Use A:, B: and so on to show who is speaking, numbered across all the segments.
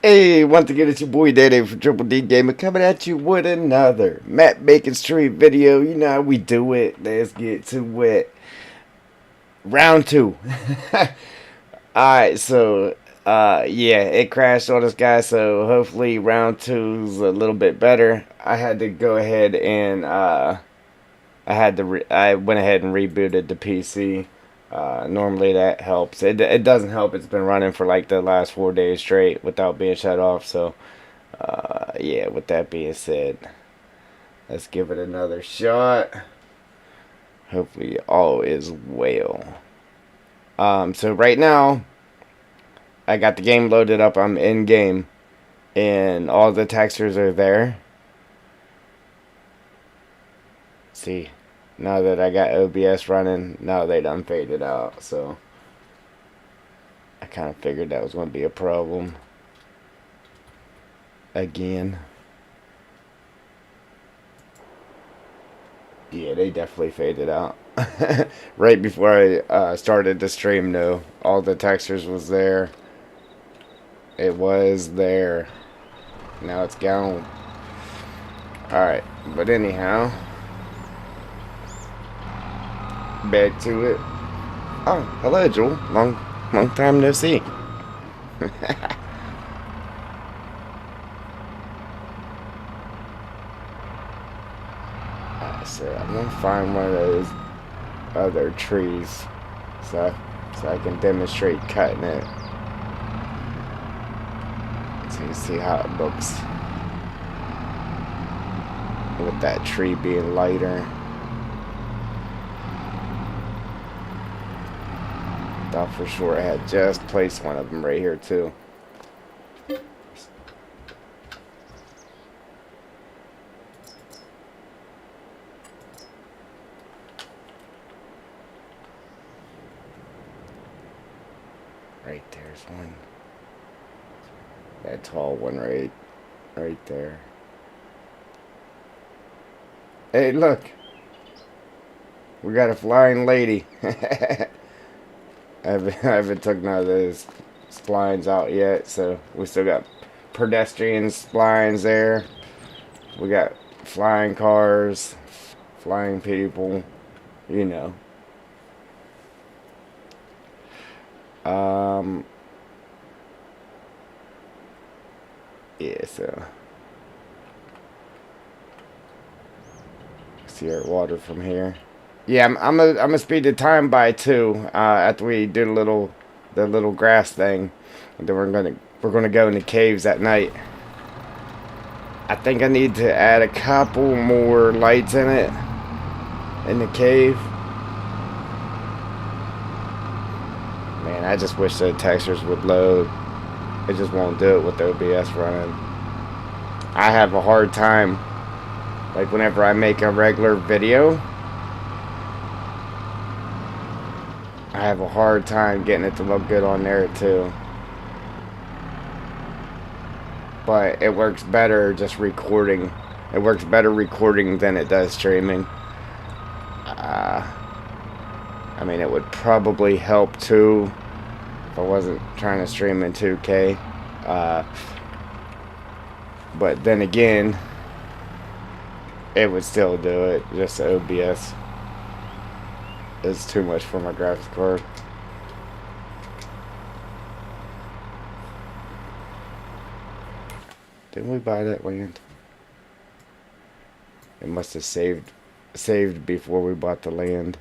A: Hey, once again, it's your boy Daddy from Triple D Gaming coming at you with another map making stream video. You know how we do it. Let's get to it. Round two. Alright, so, yeah, it crashed on us, guys, so hopefully round two's a little bit better. I had to go ahead and, I went ahead and rebooted the PC. Normally that helps. It doesn't help. It's been running for like the last 4 days straight without being shut off. So, yeah, with that being said, let's give it another shot. Hopefully all is well. So right now, I got the game loaded up. I'm in game, and all the textures are there. See, now that I got OBS running, now they done faded out. So I kind of figured that was going to be a problem again. Yeah, they definitely faded out. Right before I started the stream, though, all the textures was there. It was there. Now it's gone. Alright, but anyhow, back to it. Oh, hello, Joel. Long time no see. So I'm gonna find one of those other trees so I can demonstrate cutting it. So you see how it looks with that tree being lighter. Thought for sure I had just placed one of them right here too. Right there's one. That tall one right there. Hey, look. We got a flying lady. I haven't took none of those splines out yet, so we still got pedestrian splines there. We got flying cars, flying people, you know. Yeah, so see our water from here. Yeah, I'm gonna speed the time by 2 after we do the little grass thing, and then we're gonna go in the caves at night. I think I need to add a couple more lights in it in the cave. Man, I just wish the textures would load. It just won't do it with OBS running. I have a hard time, like whenever I make a regular video, I have a hard time getting it to look good on there too. But it works better just recording. It works better recording than it does streaming. I mean, it would probably help too if I wasn't trying to stream in 2K. But then again, it would still do it. Just OBS is too much for my graphics card. Didn't we buy that land? It must have saved before we bought the land.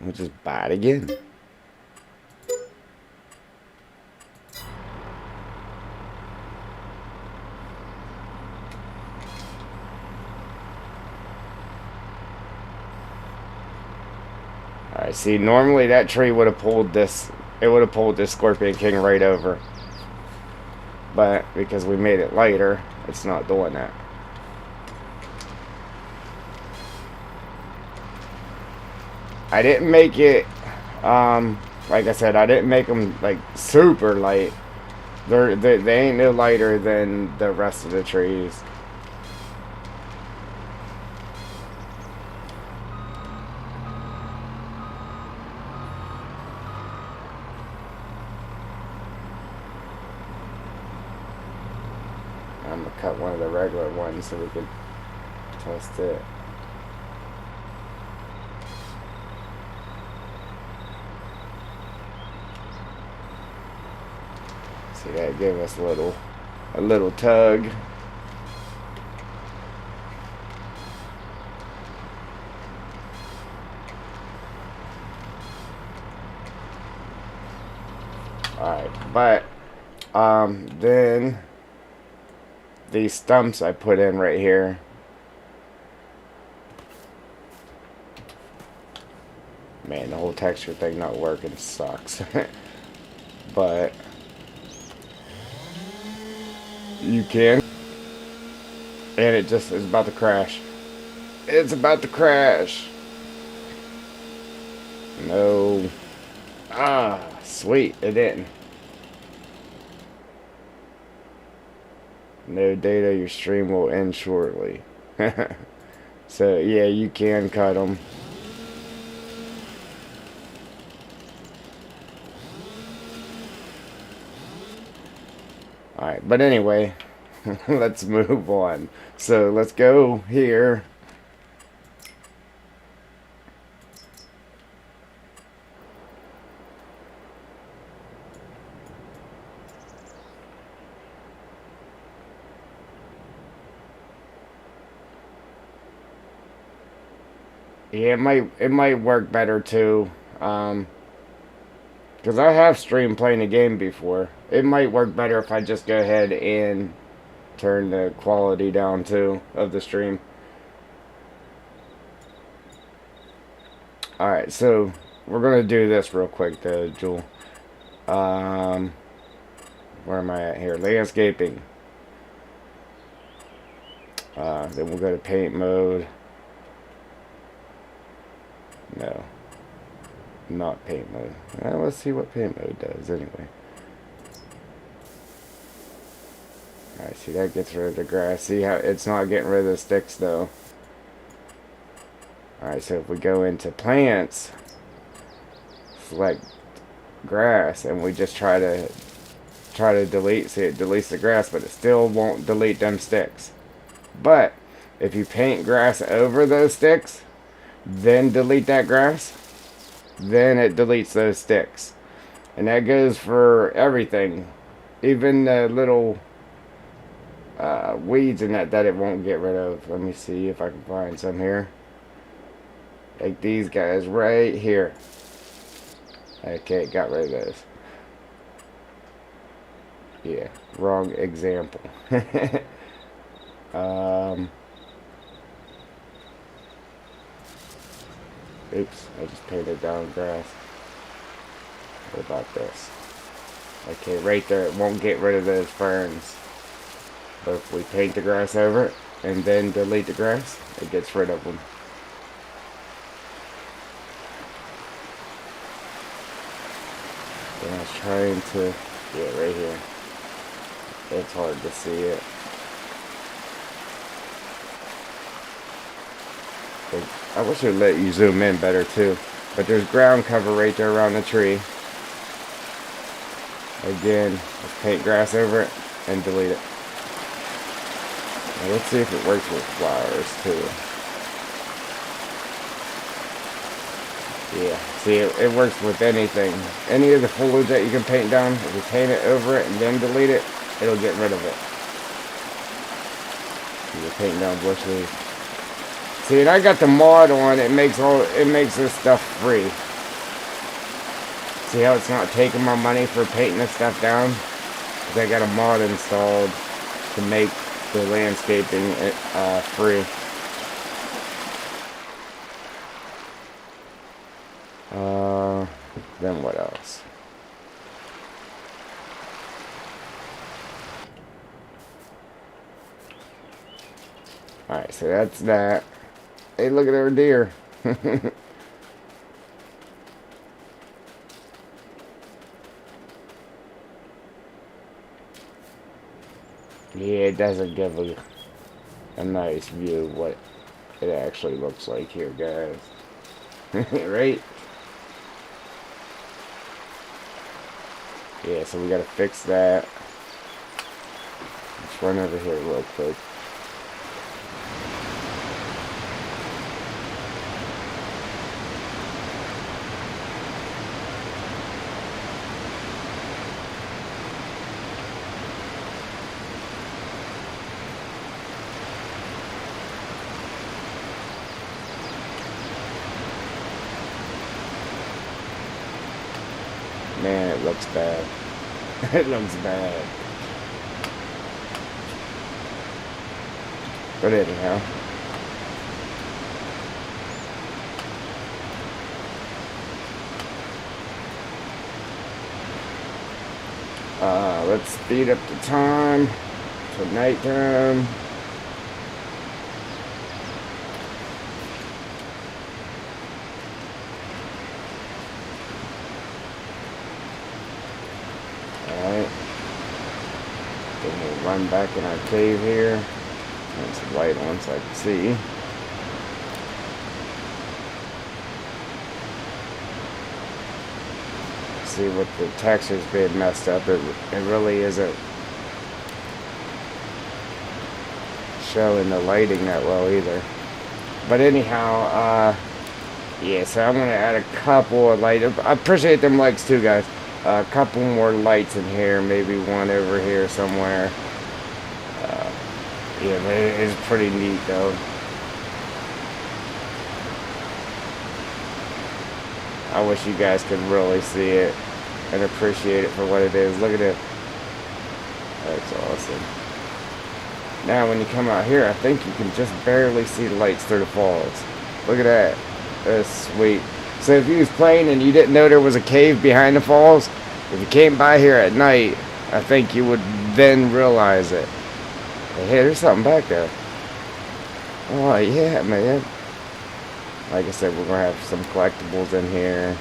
A: We'll just buy it again. Alright, see, normally that tree would have pulled this, it would have pulled this Scorpion King right over. But because we made it lighter, it's not doing that. I didn't make it, like I said, I didn't make them like super light. They ain't no lighter than the rest of the trees. I'm gonna cut one of the regular ones so we can test it. See, that gave us a little tug. Alright, but then these stumps I put in right here, man, the whole texture thing not working sucks. But you can, and it just is about to crash. It's about to crash. No. Ah, sweet, it didn't. No data, your stream will end shortly. So yeah, you can cut them. Alright, but anyway, let's move on. So let's go here. Yeah, it might work better too. Because I have streamed playing the game before. It might work better if I just go ahead and turn the quality down too of the stream. Alright, so we're going to do this real quick though, Jewel. Where am I at here? Landscaping. Then we'll go to paint mode. No. Not paint mode. Let's see what paint mode does anyway. Alright, see, that gets rid of the grass. See how it's not getting rid of the sticks though. Alright, so if we go into plants, select grass, and we just try to delete, see, it deletes the grass, but it still won't delete them sticks. But if you paint grass over those sticks, then delete that grass, then it deletes those sticks. And that goes for everything, even the little weeds and that it won't get rid of. Let me see if I can find some here, like these guys right here. Okay, got rid of those. Yeah, wrong example. Oops, I just painted down grass. What about this? Okay, right there, it won't get rid of those ferns. But if we paint the grass over it and then delete the grass, it gets rid of them. And I was trying to, yeah, right here. It's hard to see it. I wish it would let you zoom in better too. But there's ground cover right there around the tree. Again, let's paint grass over it and delete it. Now let's see if it works with flowers too. Yeah, see, it works with anything. Any of the foliage that you can paint down, if you paint it over it and then delete it, it'll get rid of it. You're painting down bushes. See, and I got the mod on. It makes this stuff free. See how it's not taking my money for painting this stuff down? Because I got a mod installed to make the landscaping free. Then what else? Alright, so that's that. Hey, look at our deer. Yeah, it doesn't give a nice view of what it actually looks like here, guys. Right? Yeah, so we gotta fix that. Let's run over here real quick. Man, it looks bad. It looks bad. But anyhow. Let's speed up the time to nighttime. Alright. Then we'll run back in our cave here. Turn some light on so I can see. See what the texture's being messed up. It really isn't showing the lighting that well either. But anyhow, yeah, so I'm gonna add a couple of lights. I appreciate them likes too, guys. A couple more lights in here, maybe one over here somewhere. Yeah, it is pretty neat though. I wish you guys could really see it and appreciate it for what it is. Look at it. That's awesome. Now when you come out here, I think you can just barely see the lights through the falls. Look at that. That's sweet. So if you was playing and you didn't know there was a cave behind the falls, if you came by here at night, I think you would then realize it. Hey, there's something back there. Oh yeah, man. Like I said, we're going to have some collectibles in here.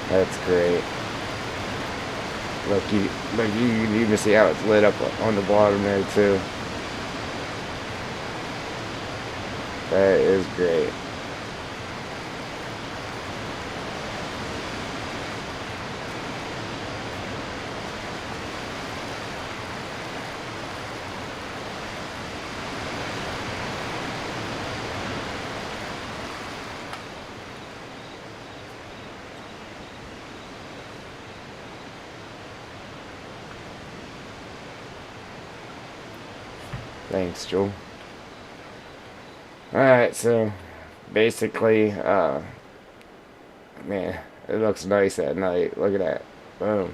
A: That's great. Look, you can even see how it's lit up on the bottom there too. That is great. Thanks, Joel. Alright, so basically, man, it looks nice at night. Look at that. Boom.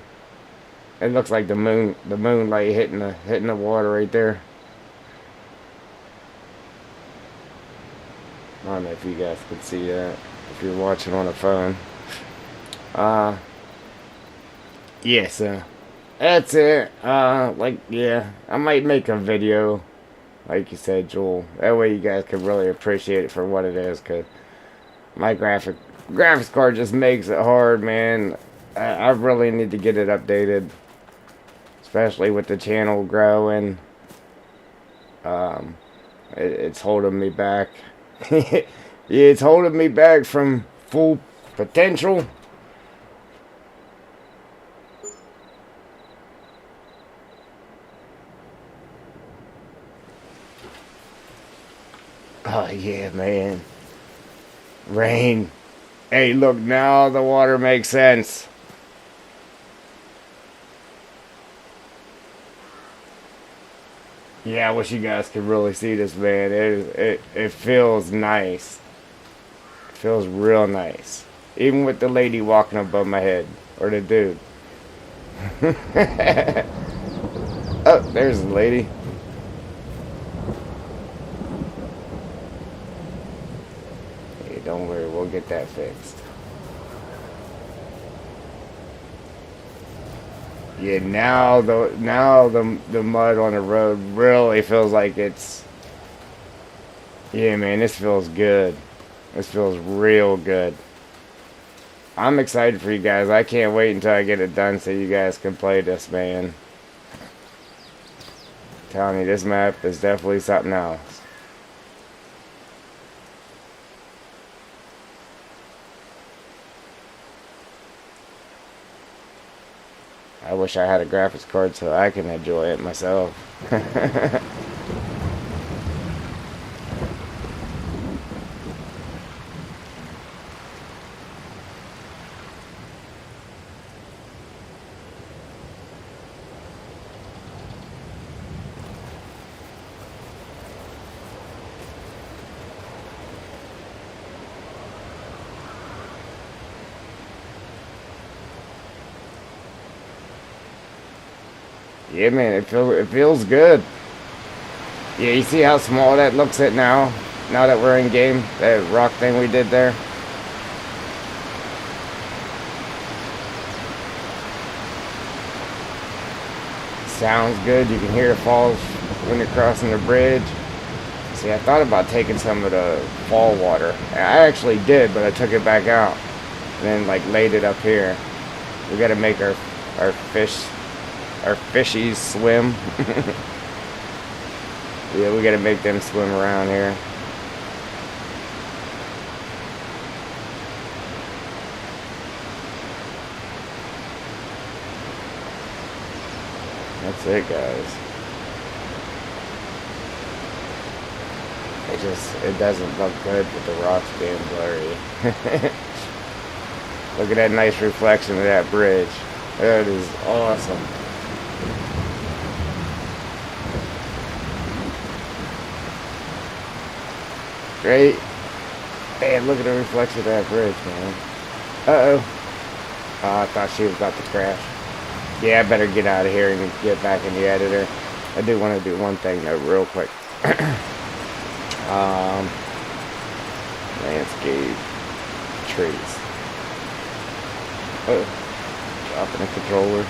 A: It looks like the moonlight hitting the water right there. I don't know if you guys can see that if you're watching on a phone. Yeah, so that's it. Yeah, I might make a video, like you said, Joel. That way you guys can really appreciate it for what it is, because my graphics card just makes it hard, man. I really need to get it updated, especially with the channel growing. It's holding me back. Yeah, it's holding me back from full potential. Oh yeah, man. Rain. Hey, look, now the water makes sense. Yeah, I wish you guys could really see this, man. It feels nice. It feels real nice. Even with the lady walking above my head. Or the dude. Oh, there's the lady. Hey, don't worry, we'll get that fixed. Yeah, now the mud on the road really feels like it's. Yeah, man, this feels good. This feels real good. I'm excited for you guys. I can't wait until I get it done so you guys can play this, man. I'm telling you, this map is definitely something else. I wish I had a graphics card so I can enjoy it myself. Yeah, man, it feels good. Yeah, you see how small that looks it now? Now that we're in game, that rock thing we did there. Sounds good. You can hear the falls when you're crossing the bridge. See, I thought about taking some of the fall water. I actually did, but I took it back out and then like laid it up here. We got to make our fishies swim. Yeah, we got to make them swim around here. That's it, guys. It doesn't look good with the rocks being blurry. Look at that nice reflection of that bridge. That is awesome. Great. Man, look at the reflection of that bridge, man. Uh-oh. Oh, I thought she was about to crash. Yeah, I better get out of here and get back in the editor. I do want to do one thing though, real quick. Landscape, trees. Oh, dropping the controller.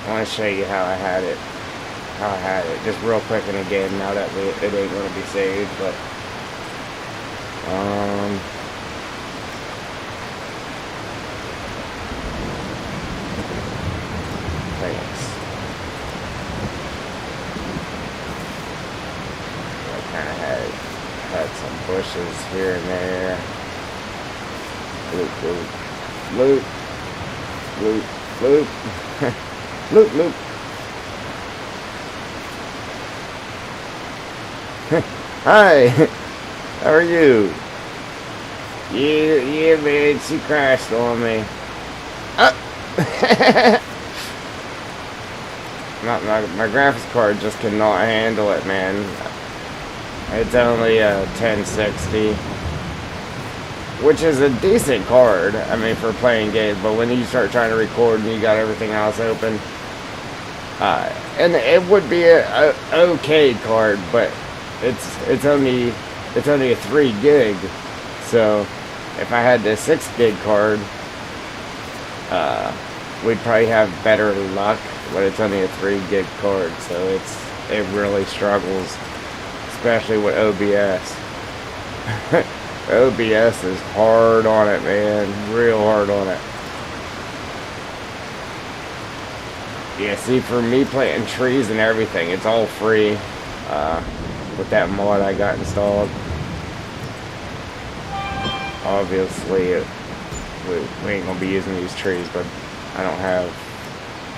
A: I want to show you how I had it. Just real quick and again, now that it ain't going to be saved, but thanks. I kind of had some bushes here and there. Loop, loop, loop, loop, loop, loop. Hi, how are you? Yeah, man, she crashed on me. My graphics card just cannot handle it, man. It's only a 1060, which is a decent card, I mean, for playing games, but when you start trying to record and you got everything else open, and it would be a okay card, but it's only a 3 gig, so if I had the 6 gig card, we'd probably have better luck, but it's only a 3 gig card, so it really struggles, especially with OBS. OBS is hard on it, man, real hard on it. Yeah, see, for me planting trees and everything, it's all free. With that mod I got installed. Obviously, we ain't gonna be using these trees, but I don't have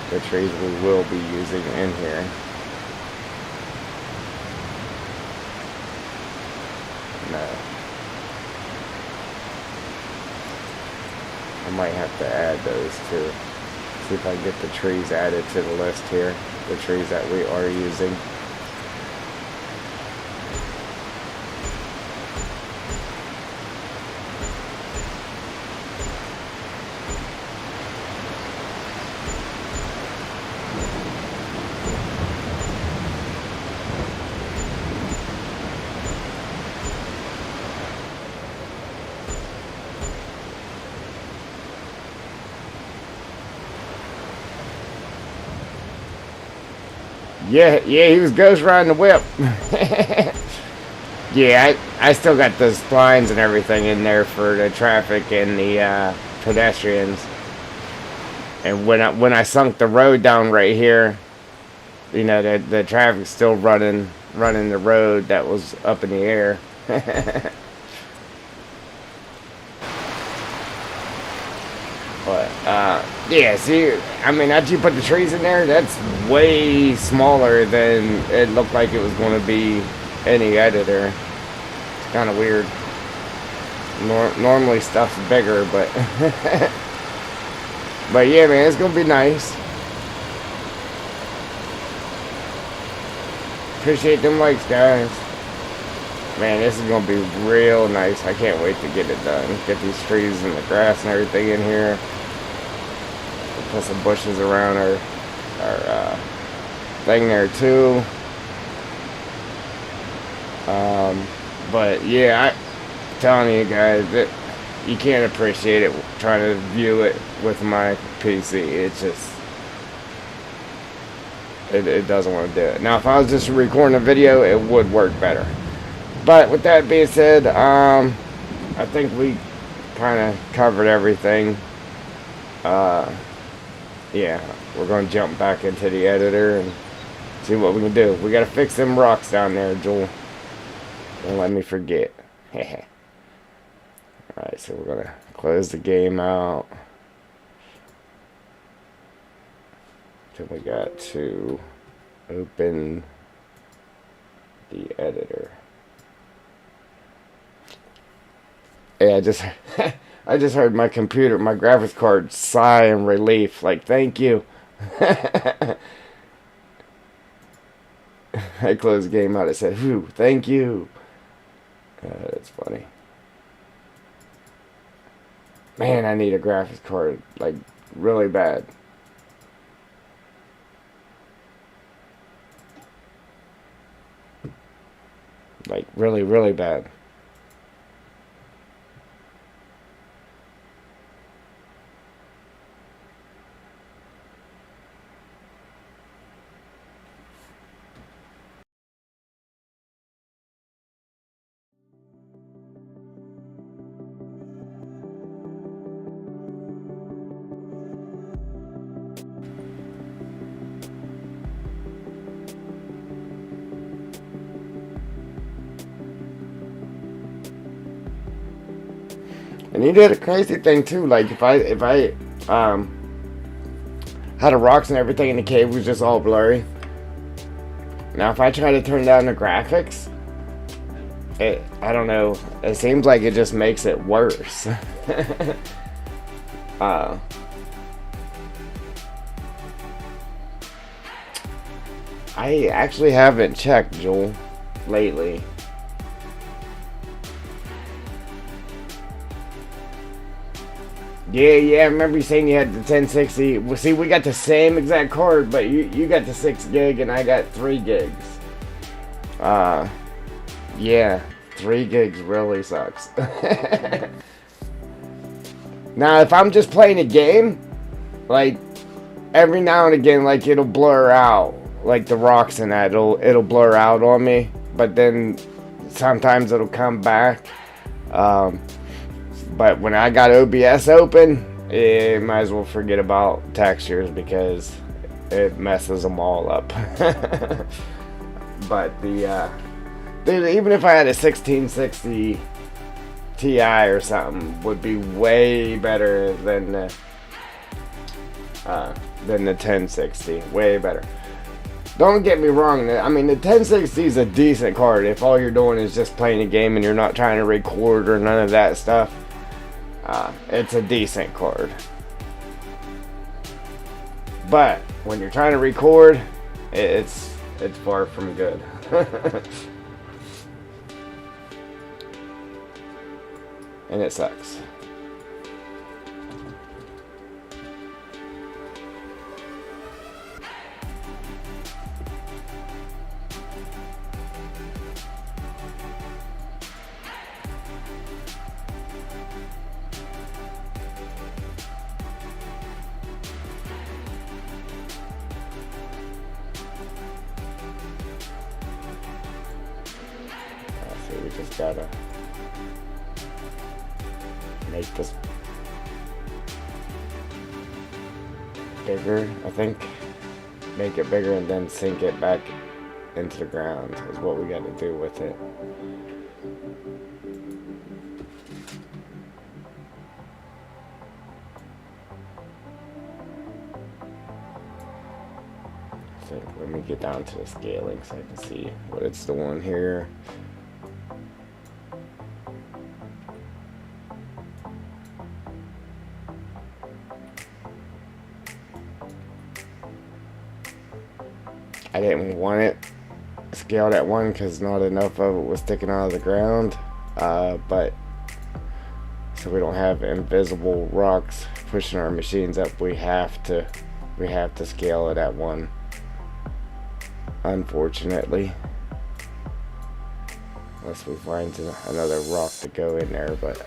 A: the trees we will be using in here. No. I might have to add those too. See if I can get the trees added to the list here. The trees that we are using. Yeah, he was ghost riding the whip. Yeah, I still got the splines and everything in there for the traffic and the pedestrians. And when I sunk the road down right here, you know, the traffic's still running the road that was up in the air. But yeah, see, I mean, after you put the trees in there, that's way smaller than it looked like it was going to be any editor. It's kind of weird. Normally stuff's bigger, but but yeah, man, it's gonna be nice. Appreciate them likes, guys. Man, this is gonna be real nice. I can't wait to get it done. Get these trees and the grass and everything in here. Put some bushes around our thing there too. But yeah, I'm telling you guys that you can't appreciate it trying to view it with my PC. It's just it doesn't want to do it. Now, if I was just recording a video, it would work better. But with that being said, I think we kind of covered everything. Yeah, we're going to jump back into the editor and see what we can do. We got to fix them rocks down there, Joel. Don't let me forget. Alright, so we're going to close the game out. Then we got to open the editor. Yeah, I just heard my computer, my graphics card sigh in relief. Like, thank you. I closed the game out. It said, whew, thank you. That's funny. Man, I need a graphics card. Like, really bad. Like, really, really bad. And he did a crazy thing too. Like if I had the rocks and everything in the cave was just all blurry. Now if I try to turn down the graphics, I don't know. It seems like it just makes it worse. I actually haven't checked, Joel, lately. Yeah, I remember you saying you had the 1060. Well, see, we got the same exact card, but you got the 6 gig and I got 3 gigs. Yeah, 3 gigs really sucks. Now, if I'm just playing a game, like, every now and again, like, it'll blur out. Like, the rocks and that, it'll blur out on me. But then, sometimes it'll come back. But when I got OBS open, might as well forget about textures because it messes them all up. But even if I had a 1660 Ti or something, would be way better than the 1060. Way better. Don't get me wrong. I mean, the 1060 is a decent card if all you're doing is just playing a game and you're not trying to record or none of that stuff. It's a decent card. But when you're trying to record, it's far from good. And it sucks. We just gotta make this bigger, I think. Make it bigger and then sink it back into the ground is what we gotta do with it. think. Let me get down to the scaling so I can see what it's doing here. I didn't want it scaled at 1 because not enough of it was sticking out of the ground. But so we don't have invisible rocks pushing our machines up, we have to scale it at 1. Unfortunately, unless we find another rock to go in there, but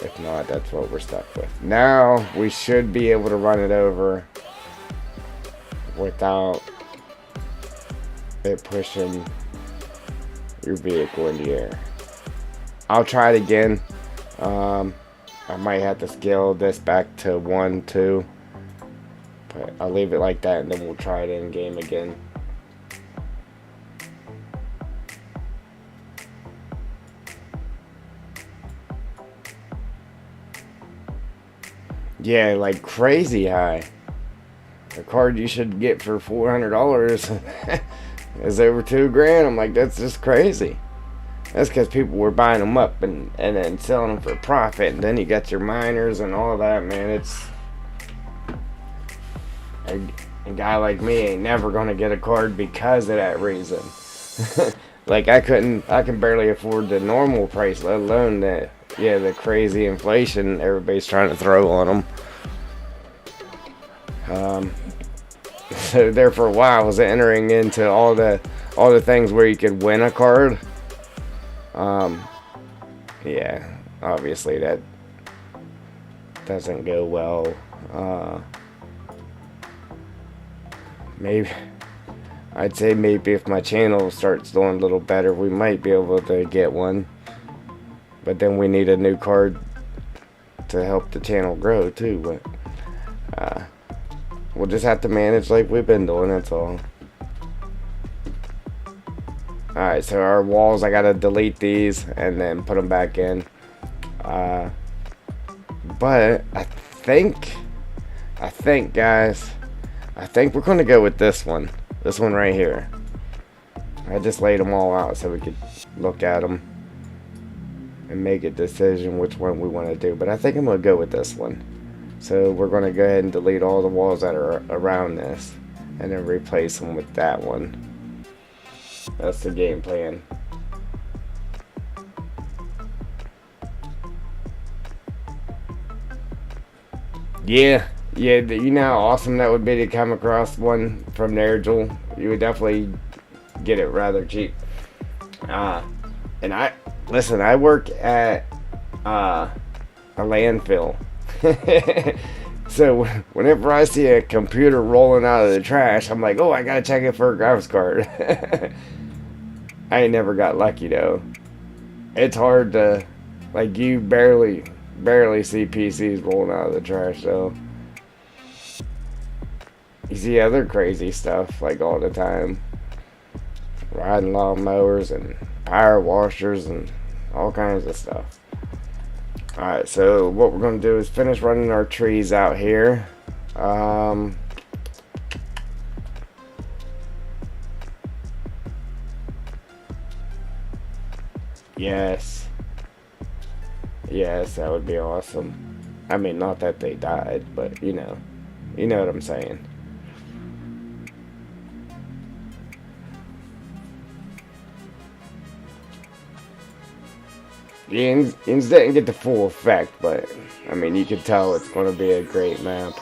A: if not, that's what we're stuck with. Now we should be able to run it over without it pushing your vehicle in the air. I'll try it again. I might have to scale this back to 1, 2, but I'll leave it like that and then we'll try it in game again. Yeah, like crazy high. The card you should get for $400 is over $2,000. I'm like, that's just crazy. That's because people were buying them up and then selling them for profit. And then you got your miners and all that, man. It's a guy like me ain't never gonna get a card because of that reason. Like I can barely afford the normal price, let alone the crazy inflation everybody's trying to throw on them. So there for a while I was entering into all the things where you could win a card. Yeah, obviously that doesn't go well. Maybe I'd say maybe if my channel starts doing a little better, we might be able to get one. But then we need a new card to help the channel grow too. But we'll just have to manage like we've been doing, that's all. Alright, so our walls, I gotta delete these and then put them back in. But I think guys, I think we're gonna go with this one. This one right here. I just laid them all out so we could look at them and make a decision which one we want to do. But I think I'm gonna go with this one. So we're gonna go ahead and delete all the walls that are around this and then replace them with that one. That's the game plan. Yeah, you know how awesome that would be to come across one from Nergal. You would definitely get it rather cheap. And I work at a landfill. So whenever I see a computer rolling out of the trash, I'm like, oh, I gotta check it for a graphics card. I ain't never got lucky though. It's hard to, like, you barely see PCs rolling out of the trash though. You see other crazy stuff like all the time. Riding lawnmowers and power washers and all kinds of stuff. Alright, so what we're going to do is finish running our trees out here. Yes, that would be awesome. I mean, not that they died, but you know what I'm saying. The ends didn't get the full effect, but I mean, you could tell it's going to be a great map.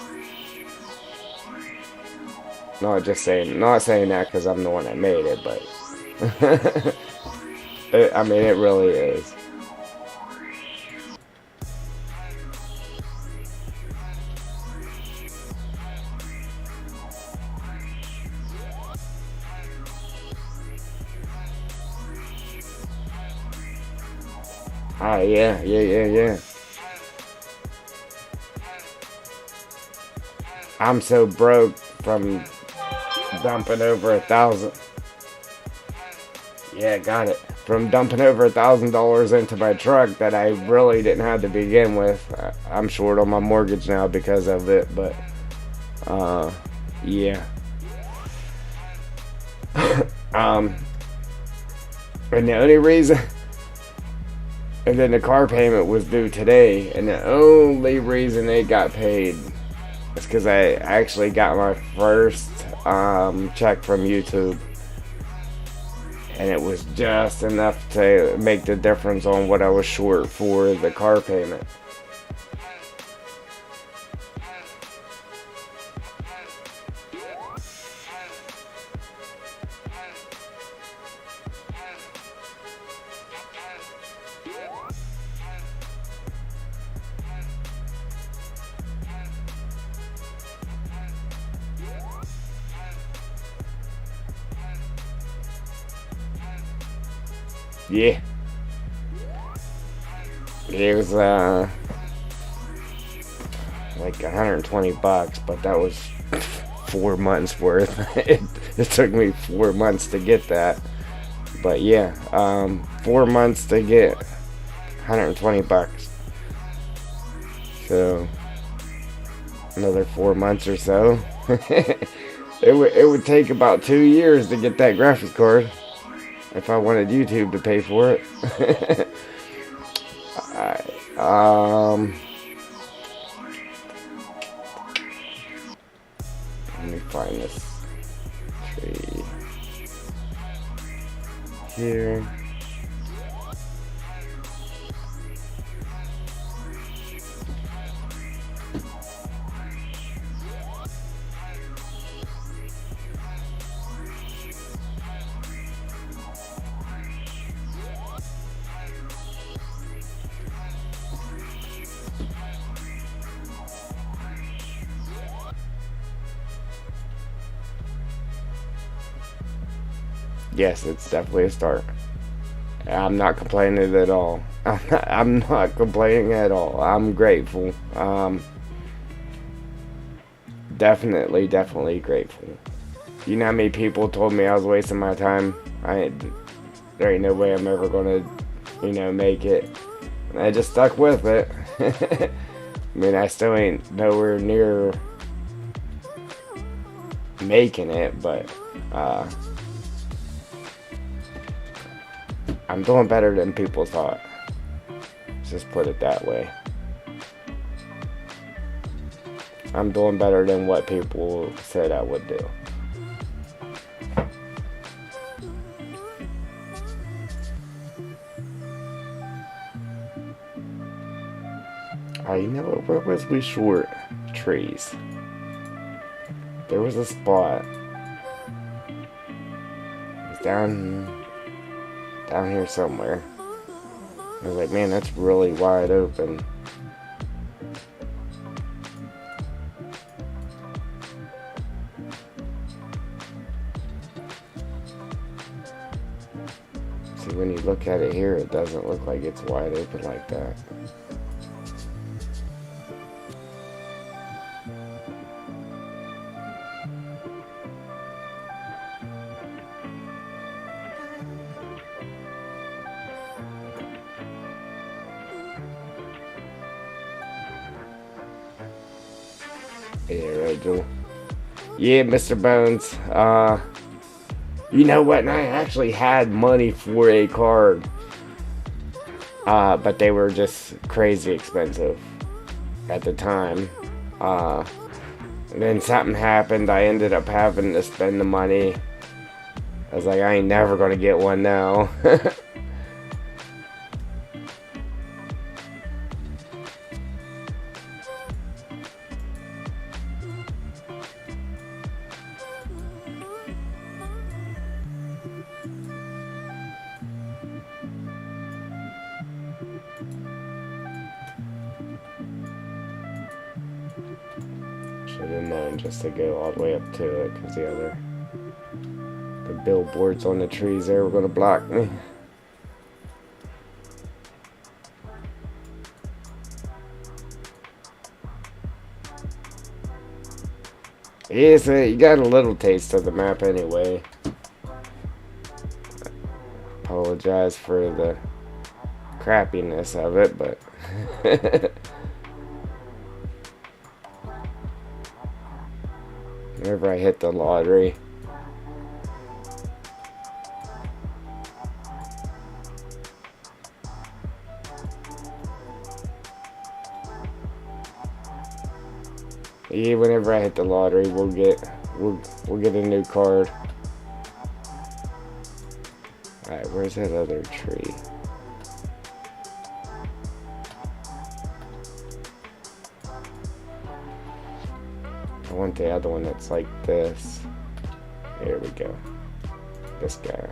A: Not saying that because I'm the one that made it, but I mean, it really is. Ah, yeah. I'm so broke from dumping over 1,000. Yeah, got it. From dumping over $1,000 into my truck that I really didn't have to begin with. I'm short on my mortgage now because of it, but yeah. um, and the only reason, and then the car payment was due today, and the only reason it got paid is because I actually got my first check from YouTube, and it was just enough to make the difference on what I was short for the car payment. Yeah. It was like $120, but that was 4 months worth. It took me 4 months to get that. But yeah, 4 months to get $120. So another 4 months or so. It would take about 2 years to get that graphics card if I wanted YouTube to pay for it. Alright, let me find this tree here. Yes, it's definitely a start. I'm not complaining at all. I'm not complaining at all. I'm grateful. Definitely grateful. You know how many people told me I was wasting my time? There ain't no way I'm ever gonna, make it. And I just stuck with it. I mean, I still ain't nowhere near making it, but I'm doing better than people thought. Let's just put it that way. I'm doing better than what people said I would do. You know what? Where was we short trees? There was a spot. It's down here somewhere. I was like, man, that's really wide open. See, when you look at it here, it doesn't look like it's wide open like that. Yeah, Rachel. Yeah, Mr. Bones. You know what? And I actually had money for a card. But they were just crazy expensive at the time. And then something happened. I ended up having to spend the money. I was like, I ain't never gonna get one now. Should have known just to go all the way up to it, because the billboards on the trees there were going to block me. Yeah, so you got a little taste of the map anyway. Apologize for the crappiness of it, but whenever I hit the lottery, Yeah, whenever I hit the lottery, we'll get a new card. Alright, where's that other tree? I want the other one that's like this. Here we go. This guy.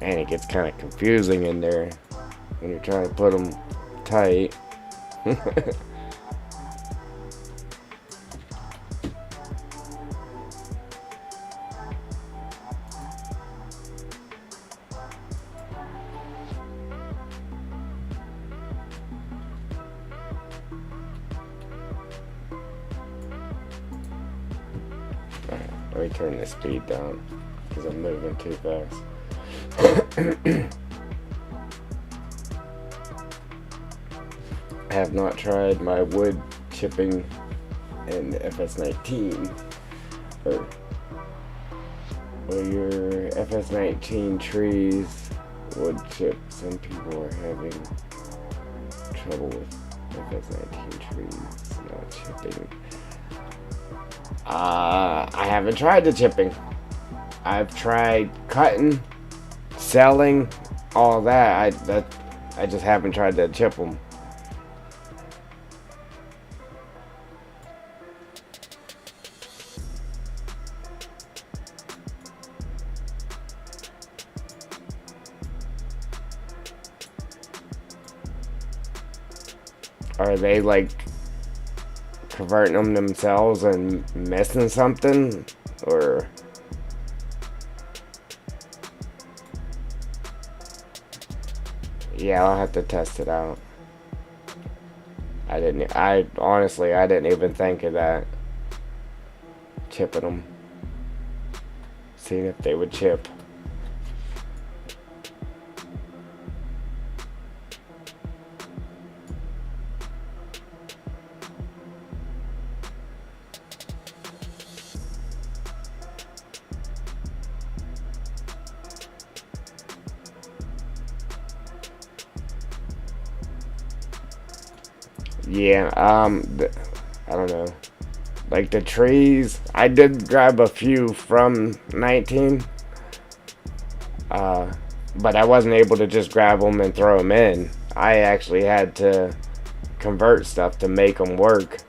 A: Man, it gets kind of confusing in there when you're trying to put them tight. Alright, let me turn the speed down because I'm moving too fast. I have not tried my wood chipping in FS19 or your FS19 trees wood chip. Some people are having trouble with FS19 trees not chipping. I haven't tried the chipping. I've tried cutting, selling, all that. I just haven't tried to chip them. Are they like converting them themselves and missing something, or? Yeah, I'll have to test it out. I honestly, I didn't even think of that. Chipping them. Seeing if they would chip. Yeah, I don't know. Like the trees, I did grab a few from 19. But I wasn't able to just grab them and throw them in. I actually had to convert stuff to make them work.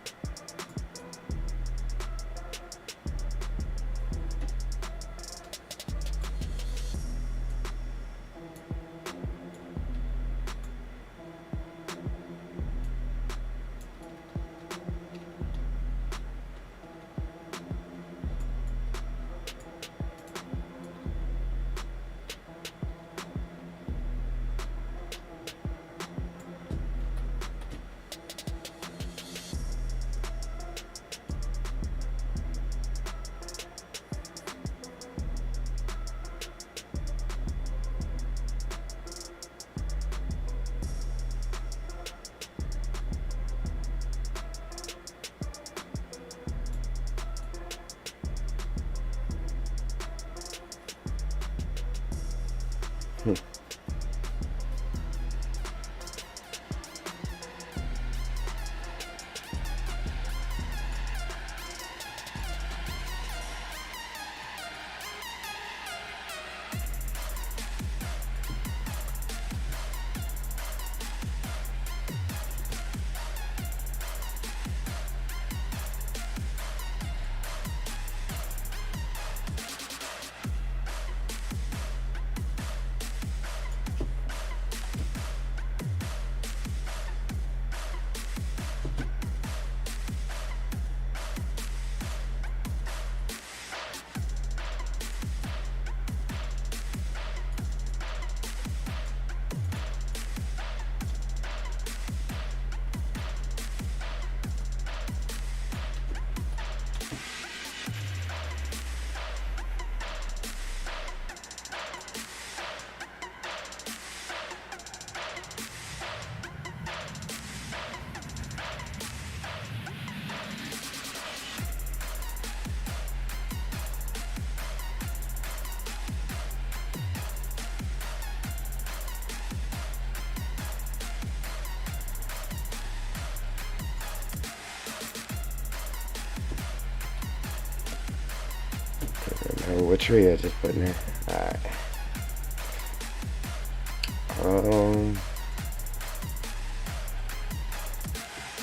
A: what tree I just put in there? Alright.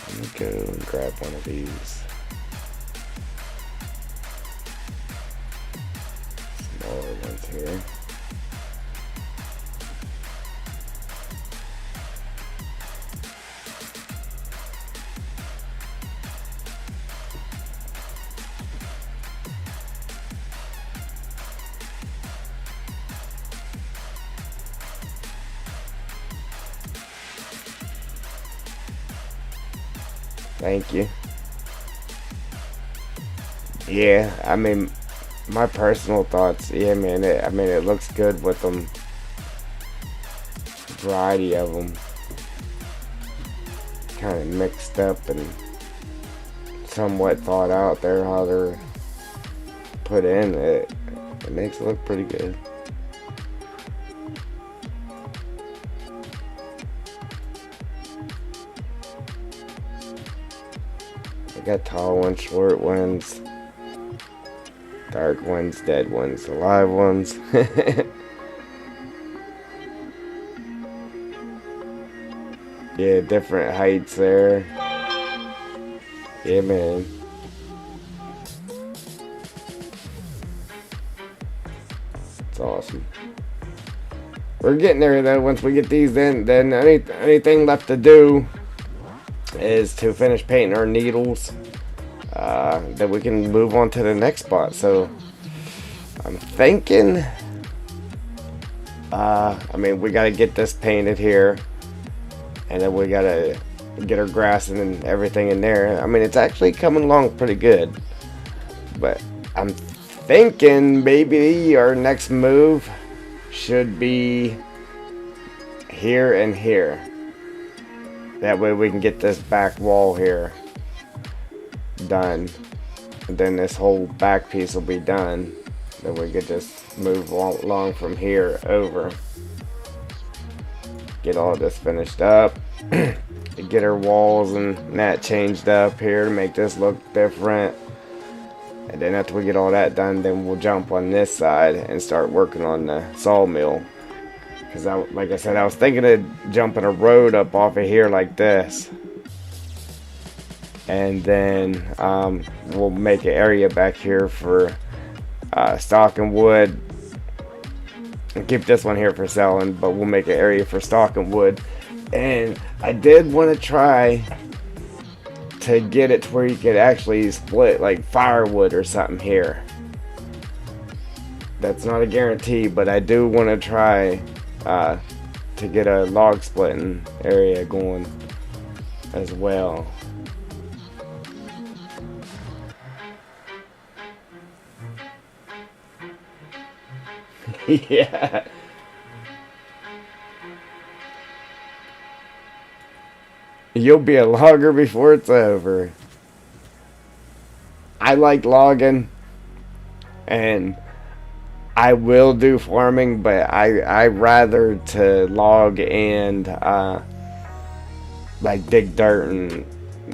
A: Let me go and grab one of these. Smaller ones here. Thank you. Yeah, I mean, my personal thoughts, yeah, man, it looks good with them. Variety of them. Kind of mixed up and somewhat thought out there how they're put in. It makes it look pretty good. I got tall ones, short ones, dark ones, dead ones, alive ones. Yeah, different heights there. Yeah, man. It's awesome. We're getting there though. Once we get these in, then anything left to do is to finish painting our needles. Then we can move on to the next spot. So I'm thinking, I mean, we gotta get this painted here, and then we gotta get our grass and everything in there. I mean, it's actually coming along pretty good, but I'm thinking maybe our next move should be here and here. That way we can get this back wall here done, and then this whole back piece will be done. Then we could just move along from here over, get all this finished up, get our walls and that changed up here to make this look different. And then after we get all that done, then we'll jump on this side and start working on the sawmill. Because like I said, I was thinking of jumping a road up off of here like this. And then we'll make an area back here for stock and wood. And keep this one here for selling, but we'll make an area for stock and wood. And I did want to try to get it to where you could actually split like firewood or something here. That's not a guarantee, but I do want to try to get a log splitting area going as well. Yeah. You'll be a logger before it's over. I like logging, and I will do farming, but I rather to log and like dig dirt and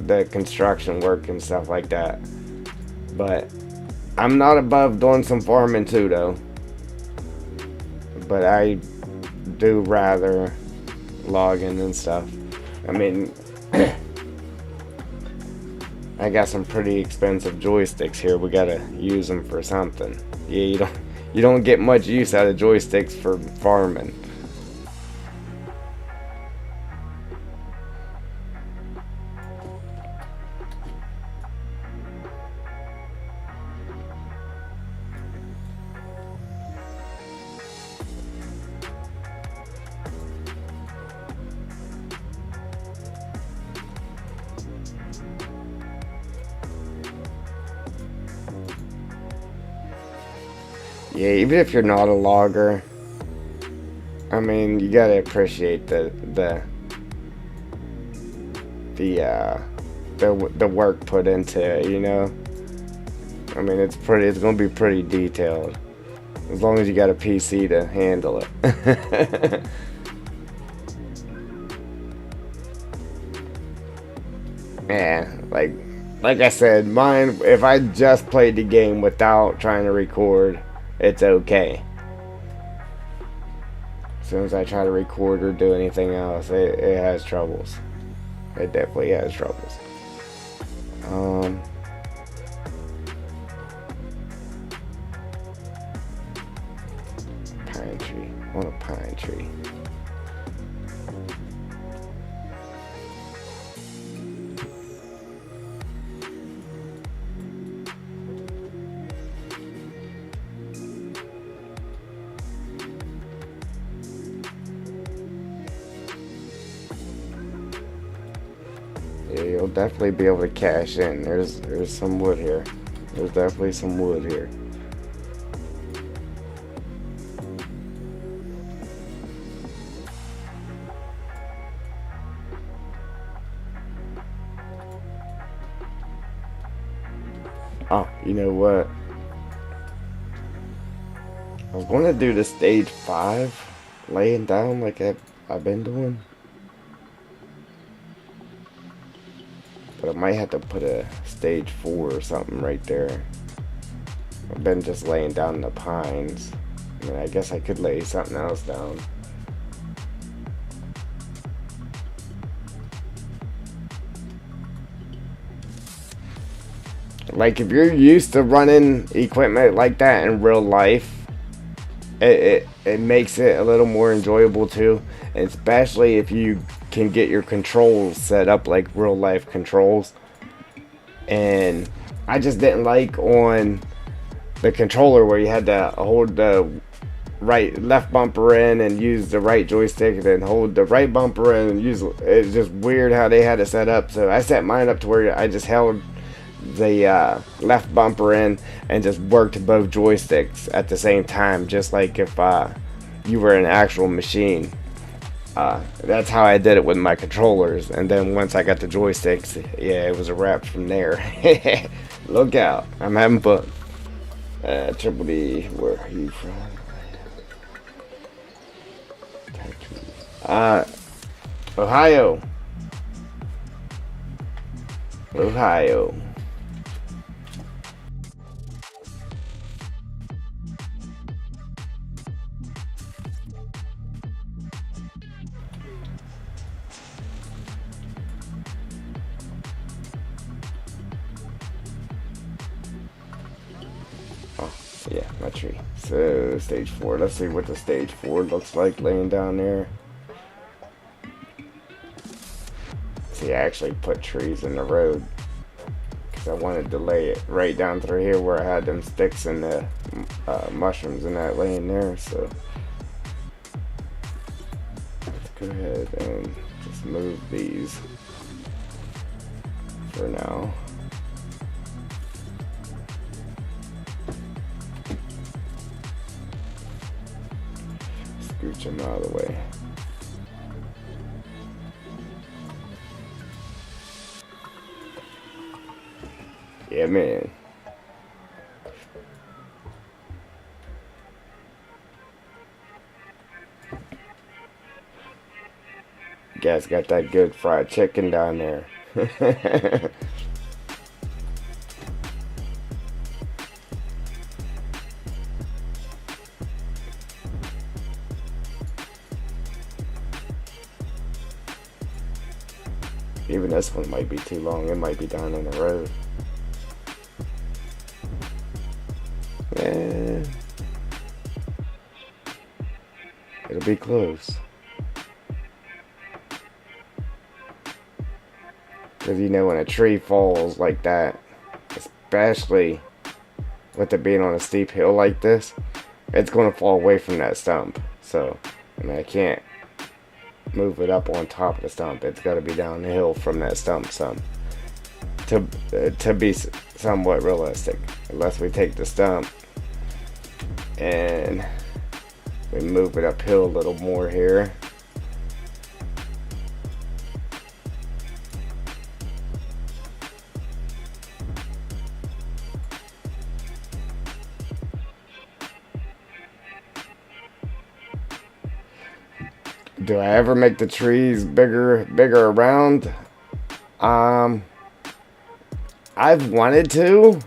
A: the construction work and stuff like that. But I'm not above doing some farming too, though. But I do rather logging and stuff. I mean, I got some pretty expensive joysticks here. We gotta use them for something. Yeah, you don't get much use out of joysticks for farming. Yeah, even if you're not a logger, I mean, you gotta appreciate the work put into it, you know. I mean, it's gonna be pretty detailed, as long as you got a PC to handle it. Yeah, like I said, mine, if I just played the game without trying to record, it's okay. As soon as I try to record or do anything else, it has troubles. It definitely has troubles. Pine tree. I want a pine tree. Yeah, you'll definitely be able to cash in. There's some wood here. There's definitely some wood here. Oh, you know what? I was going to do the stage 5, laying down like I've been doing. But I might have to put a stage 4 or something right there. I've been just laying down in the pines. I mean, I guess I could lay something else down. Like, if you're used to running equipment like that in real life, it makes it a little more enjoyable too. And especially if you can get your controls set up like real life controls. And I just didn't like on the controller where you had to hold the left bumper in and use the right joystick, and then hold the right bumper in and use it's just weird how they had it set up. So I set mine up to where I just held the left bumper in and just worked both joysticks at the same time, just like if you were an actual machine. That's how I did it with my controllers, and then once I got the joysticks, yeah, it was a wrap from there. Look out, I'm having fun. Triple D, where are you from? Ohio. Ohio. Yeah, my tree. So, stage 4. Let's see what the stage 4 looks like laying down there. See, I actually put trees in the road because I wanted to lay it right down through here where I had them sticks and the mushrooms and that laying there. So, let's go ahead and just move these for now. Scooch them out of the way. Yeah, man. You guys got that good fried chicken down there. Even this one might be too long. It might be down in the road. Yeah. It'll be close. Because you know when a tree falls like that, especially with it being on a steep hill like this, it's going to fall away from that stump. So, I mean, I can't move it up on top of the stump. It's got to be down the hill from that stump some to be somewhat realistic. Unless we take the stump and we move it uphill a little more here. Do I ever make the trees bigger around? I've wanted to,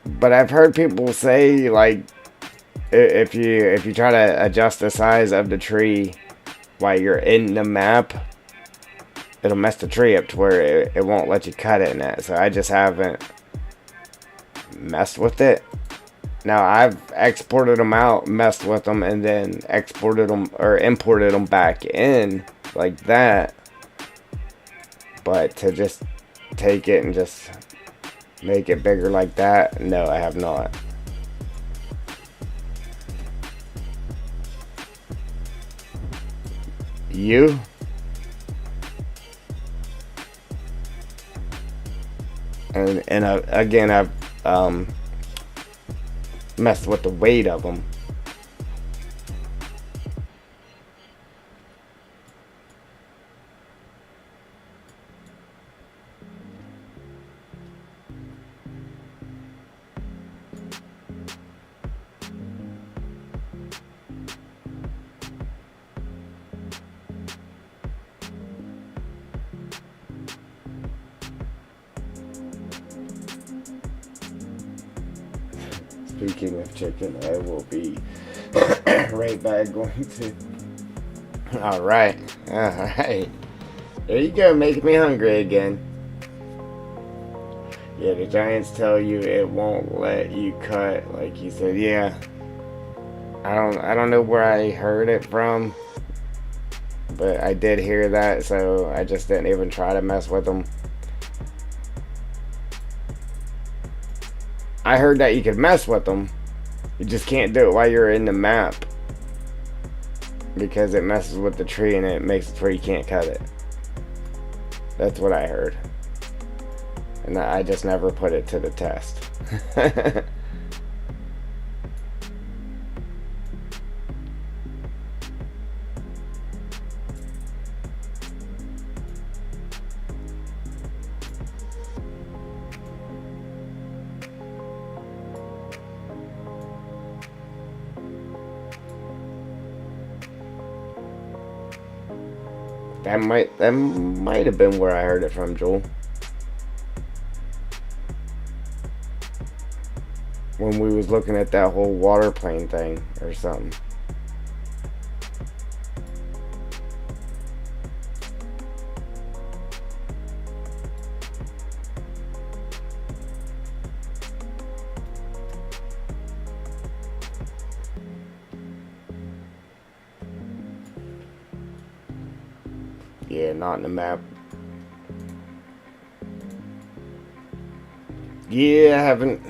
A: But I've heard people say like if you try to adjust the size of the tree while you're in the map, it'll mess the tree up to where it won't let you cut it in it. So I just haven't messed with it. Now I've exported them out, messed with them, and then exported them or imported them back in like that. But to just take it and just make it bigger like that, no, I have not. You? And again, I've messed with the weight of them. Speaking of chicken, I will be right back going to. Alright. Alright. There you go, making me hungry again. Yeah, the Giants tell you it won't let you cut, like you said. Yeah. I don't know where I heard it from, but I did hear that, so I just didn't even try to mess with them. I heard that you could mess with them. You just can't do it while you're in the map, because it messes with the tree and it makes it where you can't cut it. That's what I heard. And I just never put it to the test. That might have been where I heard it from, Joel. When we was looking at that whole water plane thing or something. Yeah, not in the map. Yeah, I haven't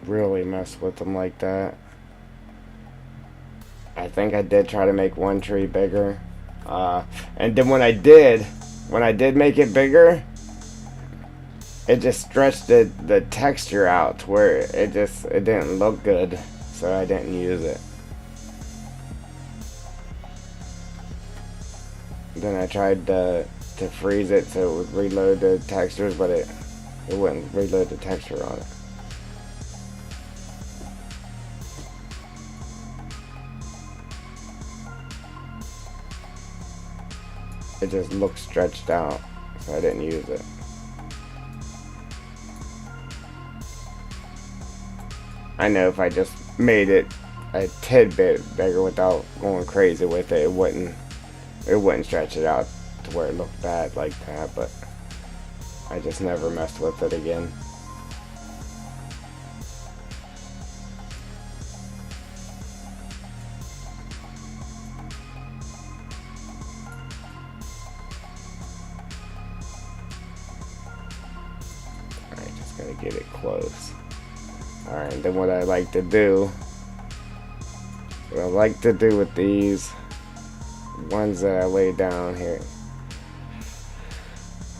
A: really messed with them like that. I think I did try to make one tree bigger. And then when I did make it bigger, it just stretched the texture out to where it didn't look good, so I didn't use it. Then I tried to freeze it so it would reload the textures, but it wouldn't reload the texture on it. It just looked stretched out, so I didn't use it. I know if I just made it a tidbit bigger without going crazy with it, it wouldn't stretch it out to where it looked bad like that, but I just never messed with it again. Alright, just gotta get it close. Alright, then what I like to do with these ones that I lay down here,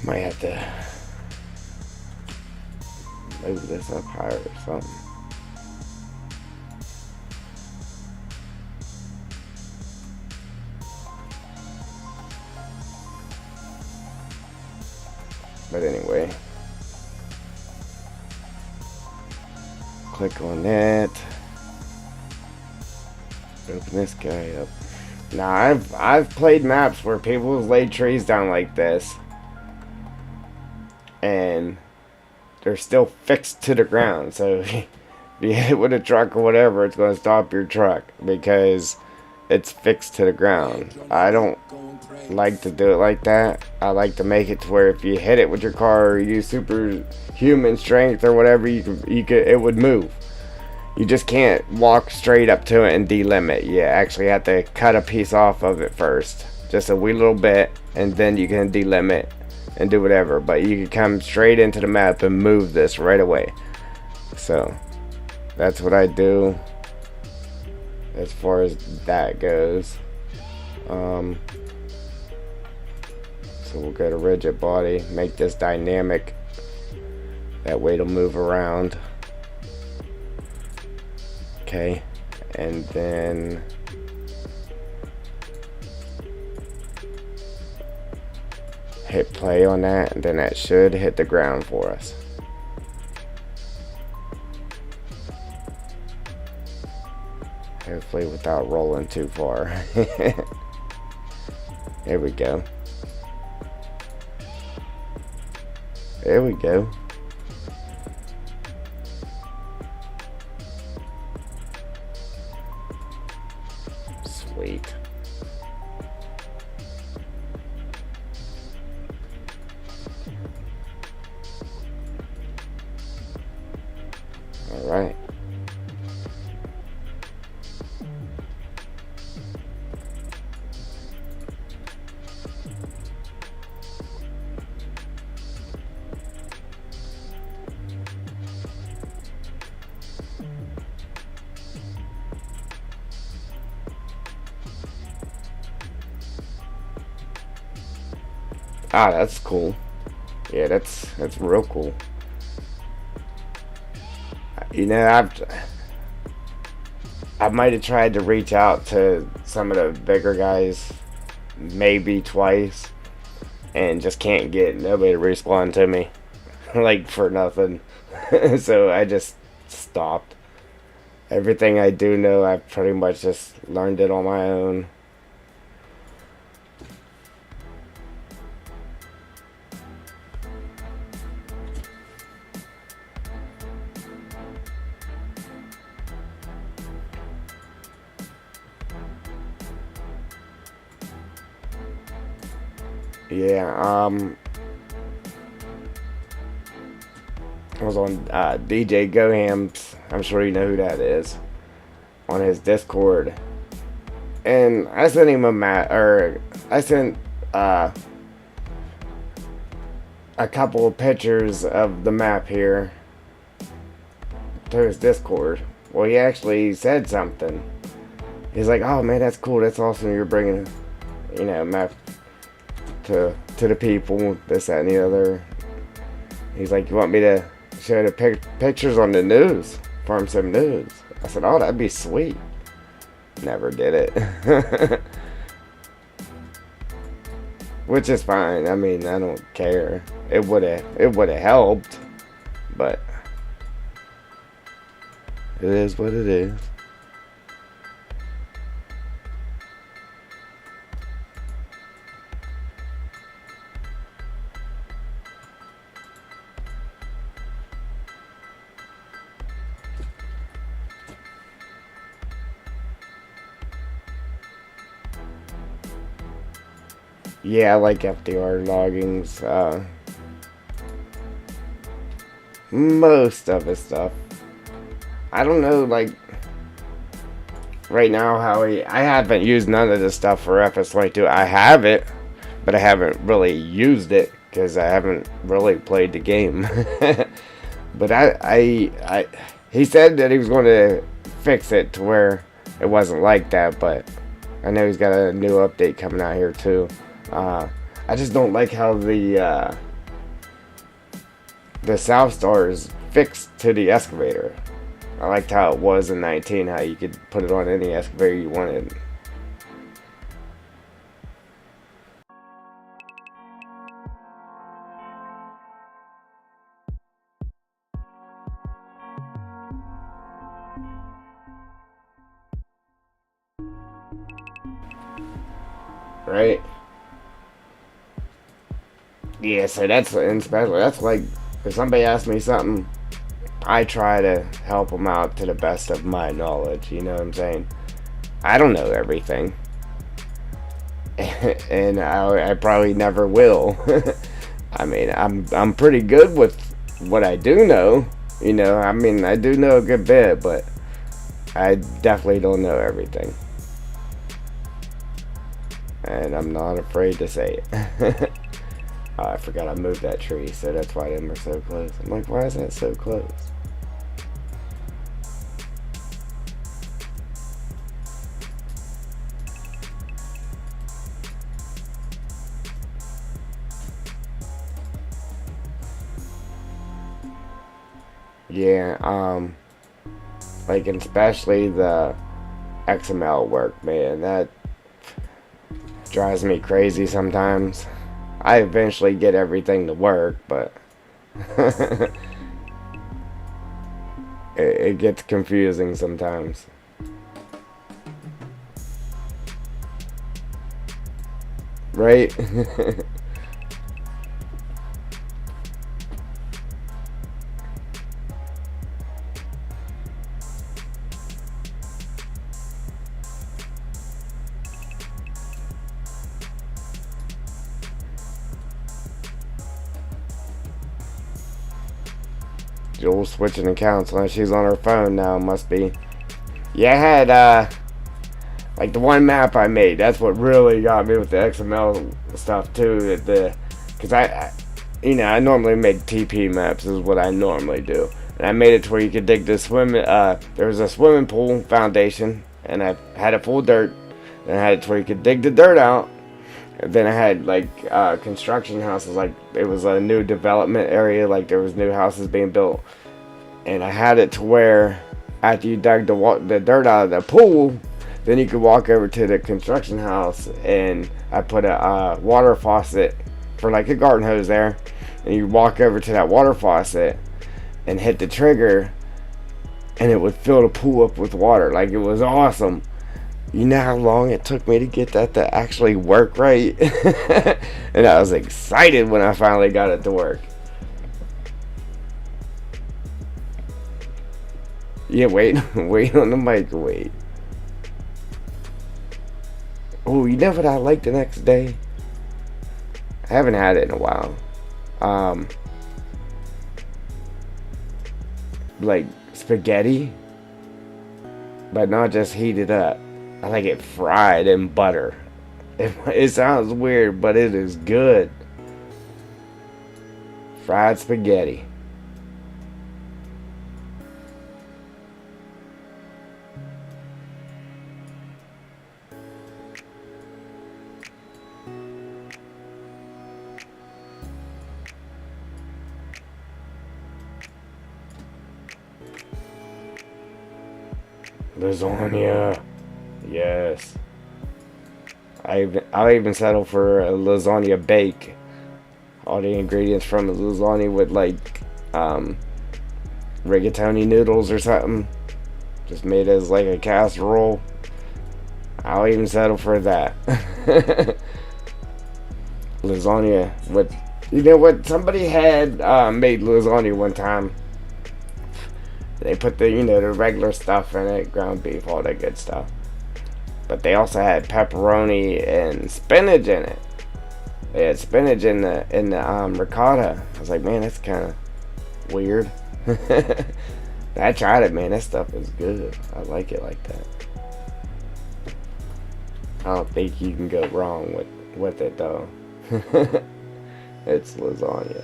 A: might have to move this up higher or something. But anyway, click on that. Open this guy up. Now I've played maps where people have laid trees down like this, and they're still fixed to the ground. So if you hit with a truck or whatever, it's going to stop your truck because it's fixed to the ground. I don't like to do it like that. I like to make it to where if you hit it with your car or you use superhuman strength or whatever, you could it would move. You just can't walk straight up to it and delimit. You actually have to cut a piece off of it first, just a wee little bit, and then you can delimit and do whatever. But you can come straight into the map and move this right away. So that's what I do as far as that goes. So we'll go to rigid body, make this dynamic. That way it'll move around. Okay, and then hit play on that, and then that should hit the ground for us. Hopefully without rolling too far. There we go. There we go. Sweet. All right. Ah, that's cool. Yeah, that's real cool. You know, I might have tried to reach out to some of the bigger guys, maybe twice, and just can't get nobody to respond to me, like for nothing. So I just stopped. Everything I do know, I've pretty much just learned it on my own. Yeah, I was on DJ Goham's, I'm sure you know who that is, on his Discord, and I sent him I sent a couple of pictures of the map here to his Discord. Well, he actually said something. He's like, "Oh man, that's cool. That's awesome. You're bringing, map to the people. This, that, and the other." He's like, "You want me to show the pictures on the news? Farm Sim News?" I said, "Oh, that'd be sweet." Never did it. Which is fine. I mean, I don't care. It would have helped, but it is what it is. Yeah, I like FDR loggings. Most of his stuff. I don't know, like, right now I haven't used none of this stuff for FS22. I have it, but I haven't really used it because I haven't really played the game. But he said that he was going to fix it to where it wasn't like that, but I know he's got a new update coming out here too. I just don't like how the South Star is fixed to the excavator. I liked how it was in 19, how you could put it on any excavator you wanted. Right? Yeah, so that's, and especially, that's like, if somebody asks me something, I try to help them out to the best of my knowledge, you know what I'm saying? I don't know everything. And I probably never will. I mean, I'm pretty good with what I do know. You know, I mean, I do know a good bit, but I definitely don't know everything. And I'm not afraid to say it. Oh, I forgot I moved that tree, so that's why them are so close. I'm like, why is that so close? Yeah, like, especially the XML work, man, that drives me crazy sometimes. I eventually get everything to work, but it gets confusing sometimes. Right? Jules switching accounts unless she's on her phone now, must be. Yeah, I had, like the one map I made, that's what really got me with the XML stuff too. Because you know, I normally make TP maps, is what I normally do. And I made it to where you could dig the there was a swimming pool foundation, and I had it full of dirt, and I had it to where you could dig the dirt out. And then I had like construction houses, like it was a new development area, like there was new houses being built, and I had it to where after you dug the dirt out of the pool, then you could walk over to the construction house, and I put a water faucet for like a garden hose there, and you walk over to that water faucet and hit the trigger, and it would fill the pool up with water. Like, it was awesome. You know how long it took me to get that to actually work right? And I was excited when I finally got it to work. Yeah, wait, wait on the microwave. Oh, you know what I like the next day? I haven't had it in a while. Um, like spaghetti, but not just heated up. I like it fried in butter. It sounds weird, but it is good. Fried spaghetti. Lasagna. Yes. I'll even settle for a lasagna bake. All the ingredients from the lasagna with like rigatoni noodles or something. Just made as like a casserole. I'll even settle for that. Lasagna with, you know what? Somebody had made lasagna one time. They put the regular stuff in it, ground beef, all that good stuff. But they also had pepperoni and spinach in it. They had spinach in the ricotta. I was like, man, that's kind of weird. I tried it, man. That stuff is good. I like it like that. I don't think you can go wrong with it though. It's lasagna.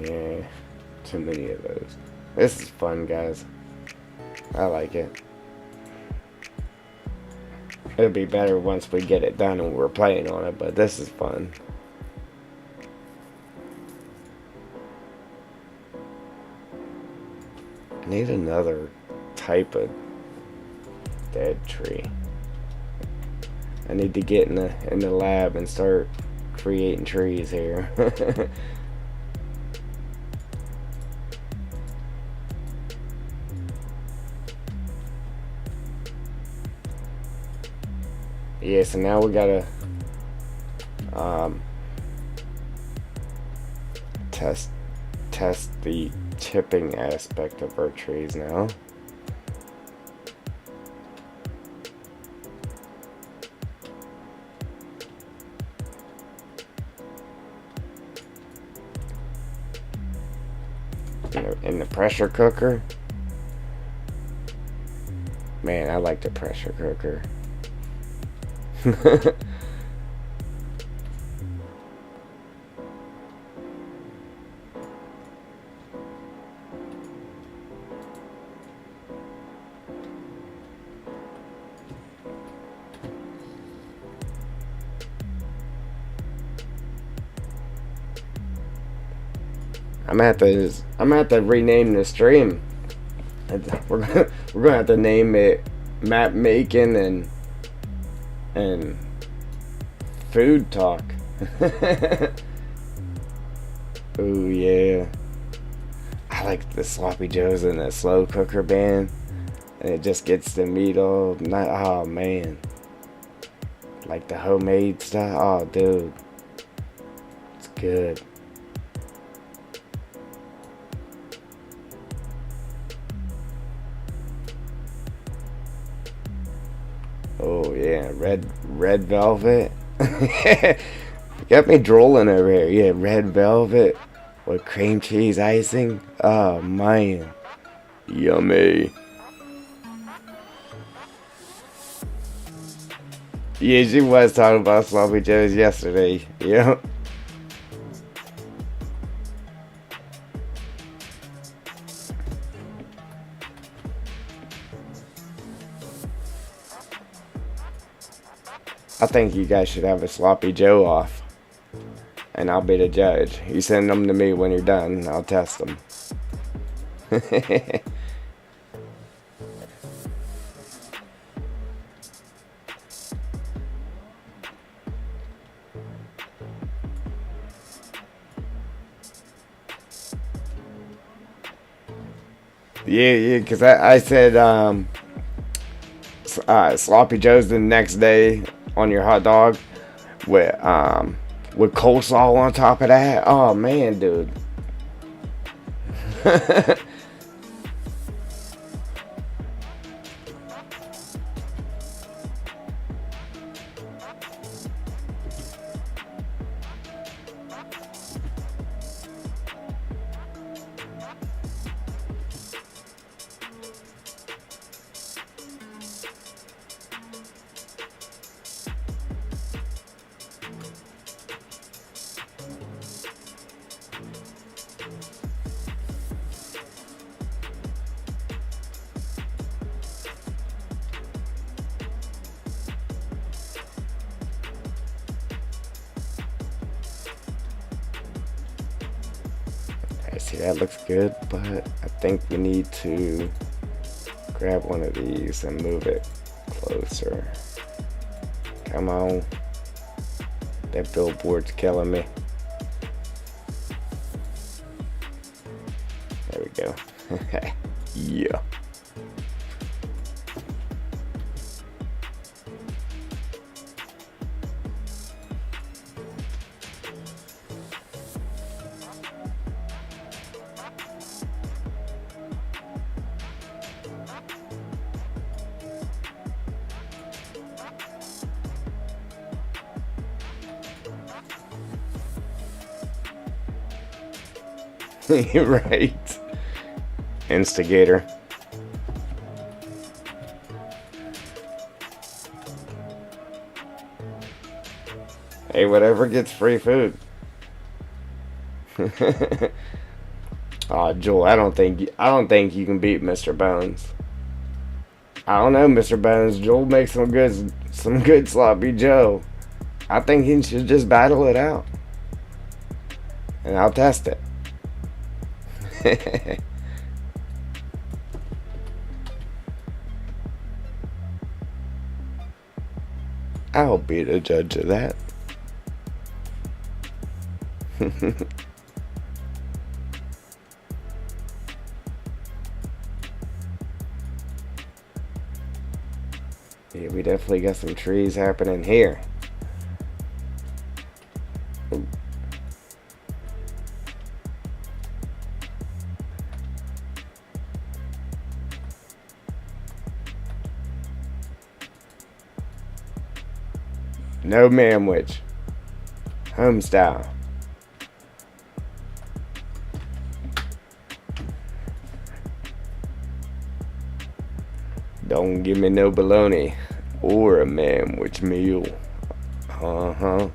A: Yeah, too many of those. This is fun, guys. I like it. It'll be better once we get it done and we're playing on it, but this is fun. I need another type of dead tree. I need to get in the lab and start creating trees here. Yeah, so now we gotta um, test the chipping aspect of our trees now. In the pressure cooker. Man, I like the pressure cooker. I'm gonna have to rename the stream. We're gonna have to name it map making and food talk. Ooh yeah, I like the sloppy joes in the slow cooker band, and it just gets the meat all night. Oh man, like the homemade stuff. Oh dude, it's good. Oh yeah, red velvet. Got me drooling over here. Yeah, red velvet with cream cheese icing. Oh man, yummy. Yeah, she was talking about sloppy joes yesterday. Yeah. I think you guys should have a sloppy joe off, and I'll be the judge. You send them to me when you're done, and I'll test them. Yeah, because I said sloppy joes the next day on your hot dog with coleslaw on top of that. Oh man, dude. I see that looks good, but I think we need to grab one of these and move it closer. Come on. That billboard's killing me. There we go. Yeah. Right. Instigator. Hey, whatever gets free food. Joel, I don't think you can beat Mr. Bones. I don't know, Mr. Bones. Joel makes some good sloppy Joe. I think he should just battle it out, and I'll test it. I'll be the judge of that. Yeah, we definitely got some trees happening here. No manwich. Home style. Don't give me no baloney or a manwich meal. Uh-huh.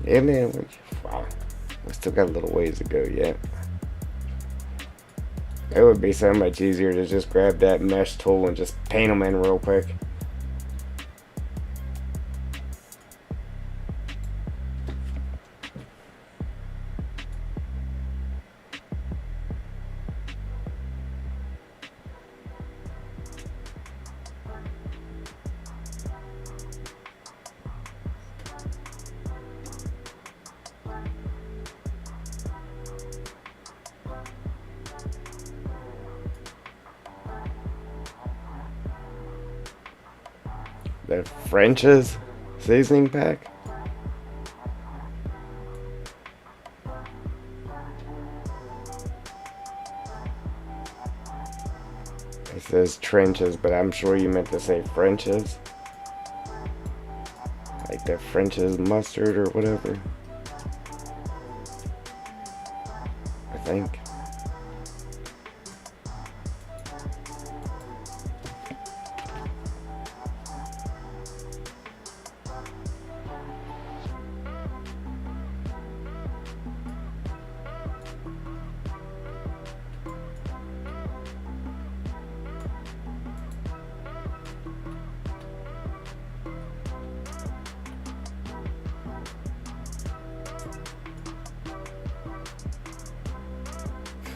A: Yeah, man. Wow. We still got a little ways to go yet. It would be so much easier to just grab that mesh tool and just paint them in real quick. The French's seasoning pack. It says trenches, but I'm sure you meant to say French's. Like the French's mustard or whatever. I think.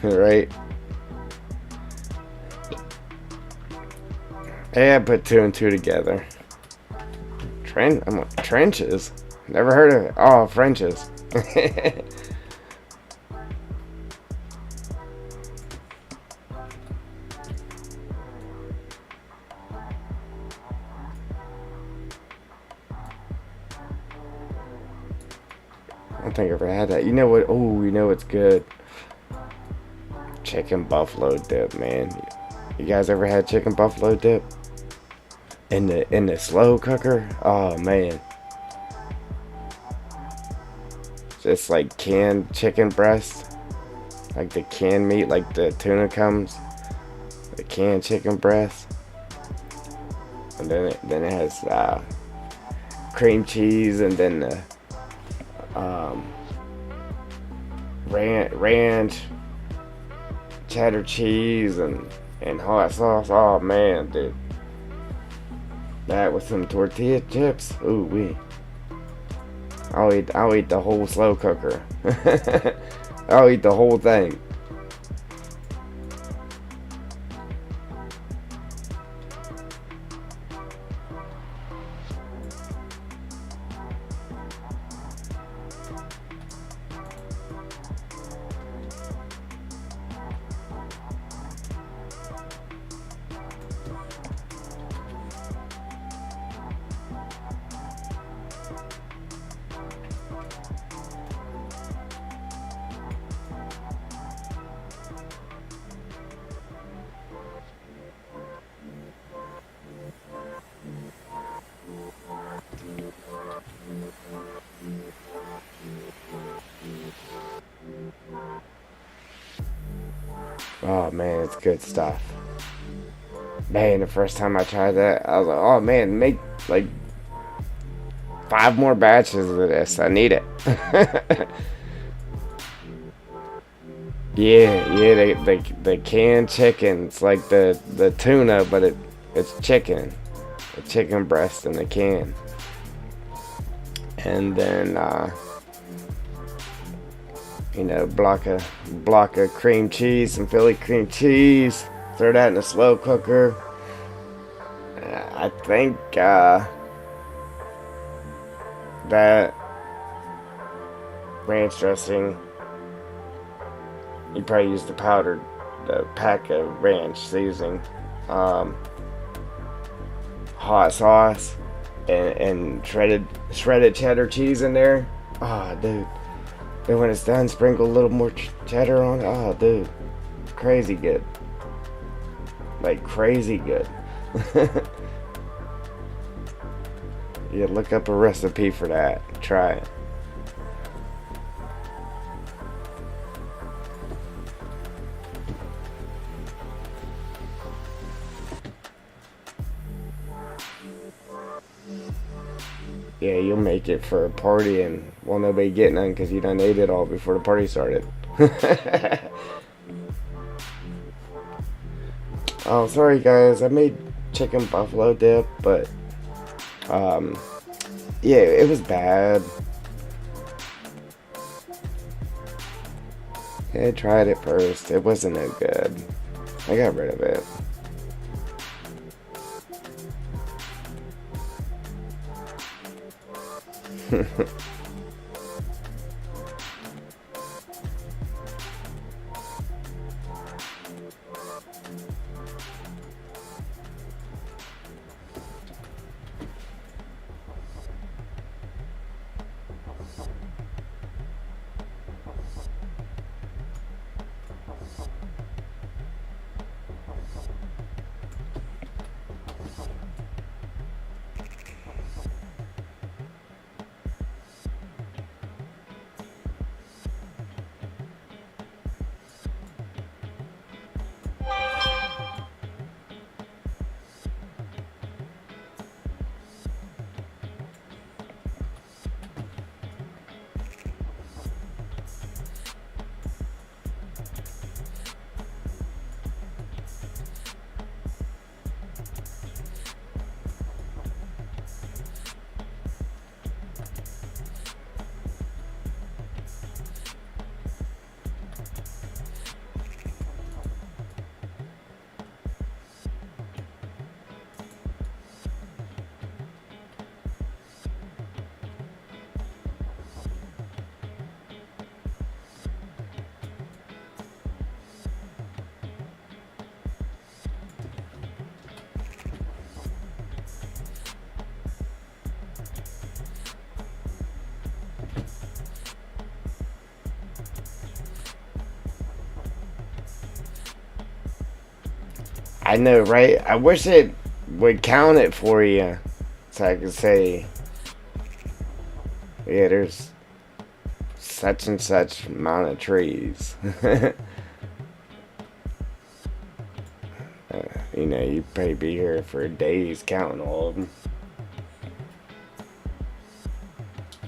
A: Right? Yeah, I put two and two together. I'm like, trenches? Never heard of it. Oh, French's. I don't think I ever had that. You know what? Oh, you know what's good? Chicken buffalo dip, man. You guys ever had chicken buffalo dip? In the slow cooker? Oh man. Just like canned chicken breast. Like the canned meat, like the tuna comes. The canned chicken breast. And then it has cream cheese and then the ranch, cheddar cheese and hot sauce. Oh man, dude. That with some tortilla chips. Ooh wee. I'll eat the whole slow cooker. I'll eat the whole thing. Oh man, it's good stuff. Man, the first time I tried that, I was like, oh man, make like 5 more batches of this. I need it. Yeah, they can chicken. It's like the tuna, but it's chicken, a chicken breast in a can, and then block of cream cheese, some Philly cream cheese. Throw that in a slow cooker. I think that ranch dressing, you probably use the pack of ranch seasoning, um, hot sauce, and shredded cheddar cheese in there. Oh, dude. And when it's done, sprinkle a little more cheddar on it. Oh, dude. Crazy good. Like, crazy good. Yeah, look up a recipe for that. Try it. Yeah, you'll make it for a party and won't nobody get none because you done ate it all before the party started. Oh, sorry guys, I made chicken buffalo dip, but um, yeah, it was bad. Yeah, I tried it first. It wasn't that good. I got rid of it. I know, right? I wish it would count it for you so I could say, yeah, there's such and such amount of trees. You'd probably be here for days counting all of them.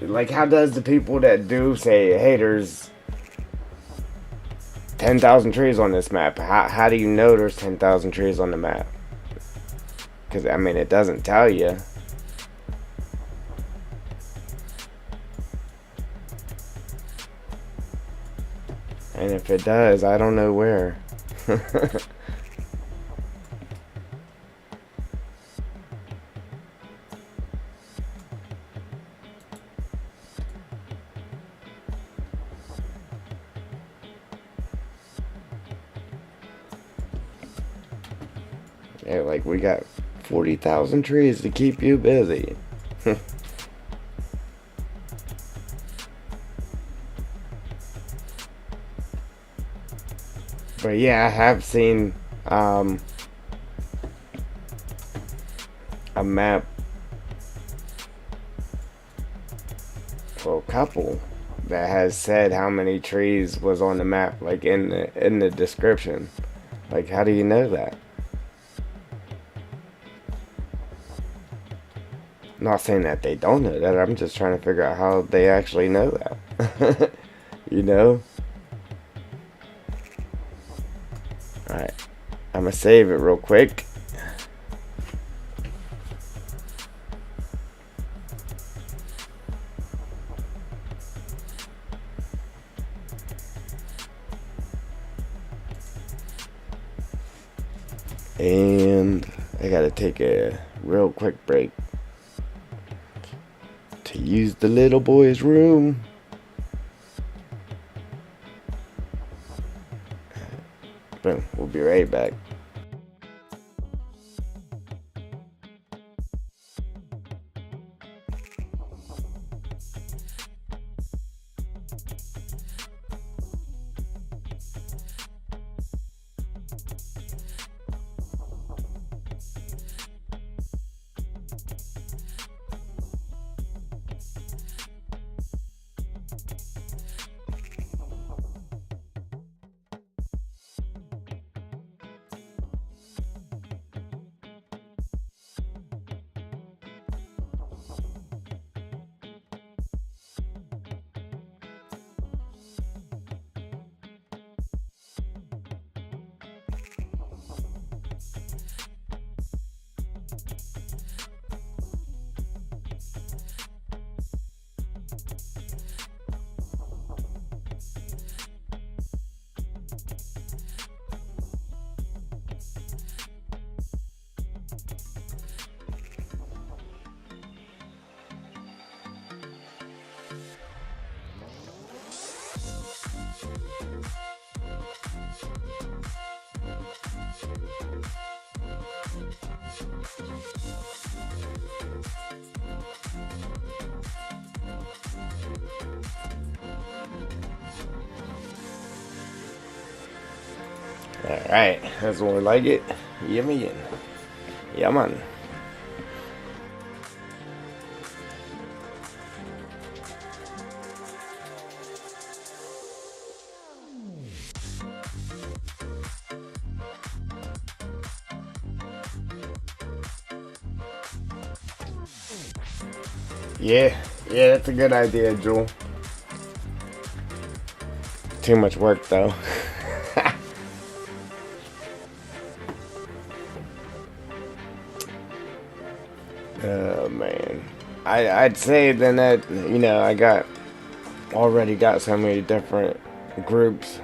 A: Like, how does the people that do say, hey, there's 10,000 trees on this map, how do you know there's 10,000 trees on the map? Because, I mean, it doesn't tell you. And if it does, I don't know where. Yeah, like we got 40,000 trees to keep you busy. But yeah, I have seen a map for a couple that has said how many trees was on the map, like in the description. Like, how do you know that? I'm not saying that they don't know that. I'm just trying to figure out how they actually know that. You know? Alright, I'm gonna save it real quick. And I gotta take a real quick break to use the little boy's room. Boom, we'll be right back. Alright, that's more like it. Yummy. Yeah, man. Yeah, that's a good idea, Jewel. Too much work, though. Oh, man. I'd say then that, I already got so many different groups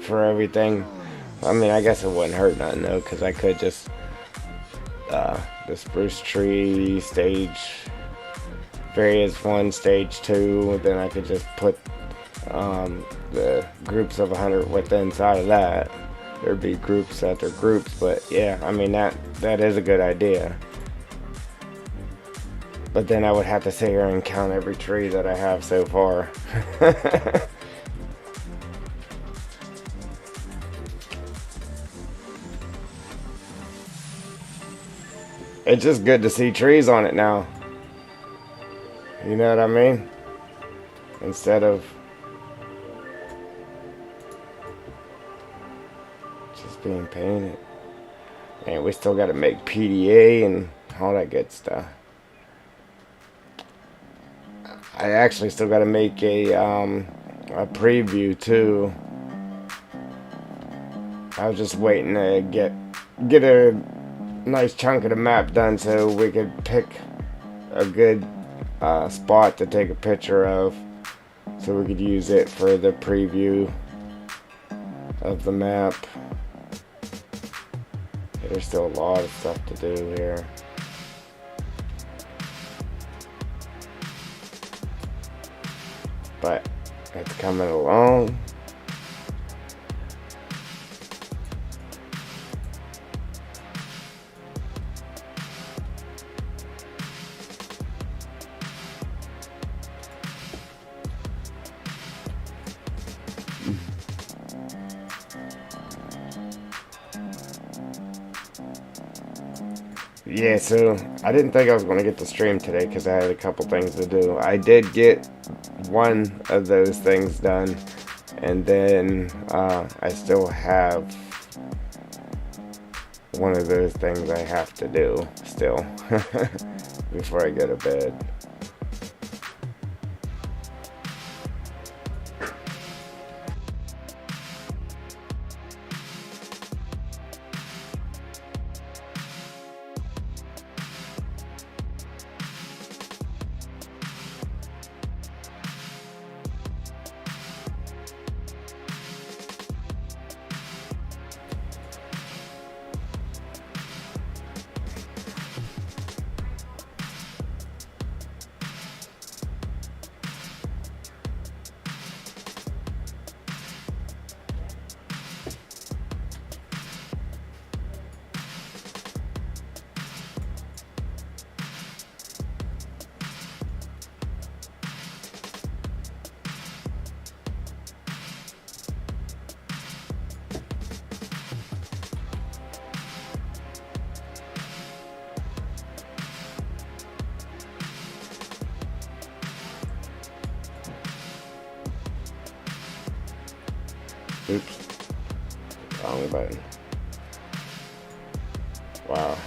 A: for everything. I mean, I guess it wouldn't hurt nothing, though, because I could just, the spruce tree stage, various 1, stage 2, then I could just put the groups of 100 within inside of that. There'd be groups after groups, but yeah, I mean that is a good idea. But then I would have to sit here and count every tree that I have so far. It's just good to see trees on it now. You know what I mean? Instead of just being painted. And we still got to make PDA and all that good stuff. I actually still got to make a preview too. I was just waiting to get a nice chunk of the map done so we could pick a good spot to take a picture of, so we could use it for the preview of the map. There's still a lot of stuff to do here. But it's coming along. Yeah, so I didn't think I was going to get to stream today because I had a couple things to do. I did get one of those things done, and then I still have one of those things I have to do still before I go to bed. Oops. Wrong button. Wow.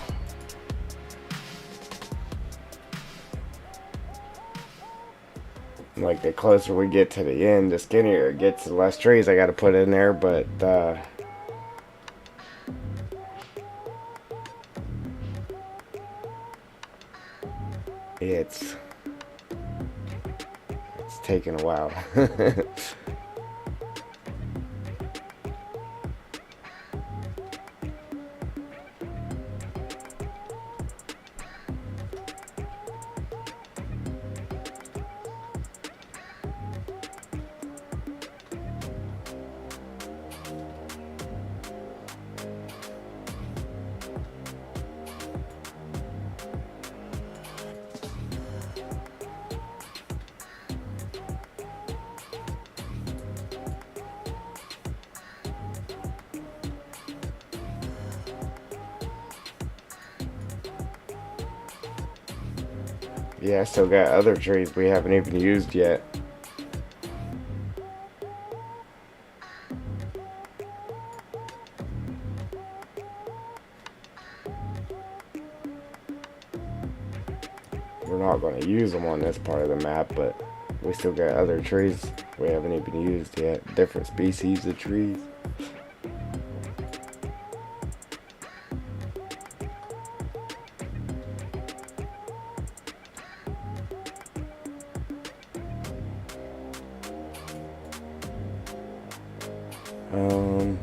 A: Like, the closer we get to the end, the skinnier it gets, the less trees I gotta put in there, but it's taking a while. Yeah, I still got other trees we haven't even used yet. We're not going to use them on this part of the map, but we still got other trees we haven't even used yet. Different species of trees. Um,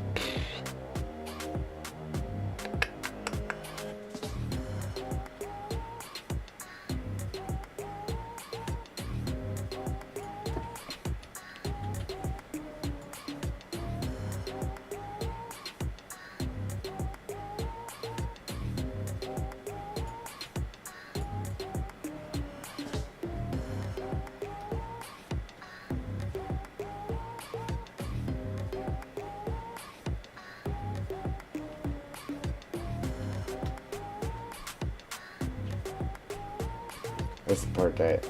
A: that's the part that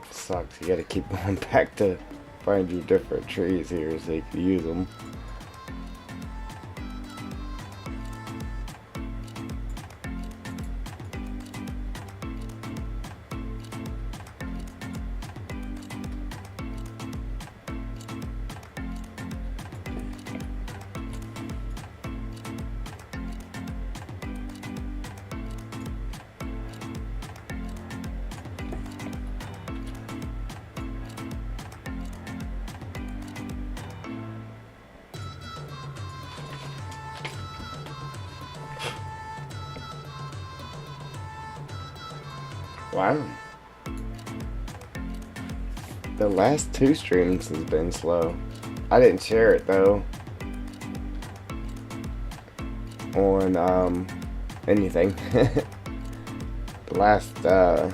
A: sucks. You gotta keep going back to find you different trees here so you can use them. Wow. The last two streams has been slow. I didn't share it though on anything. The last yeah,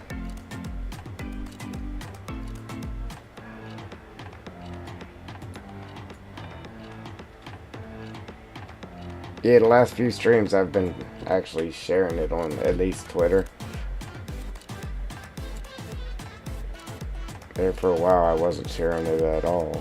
A: the last few streams I've been actually sharing it on at least Twitter. There for a while I wasn't sharing it at all.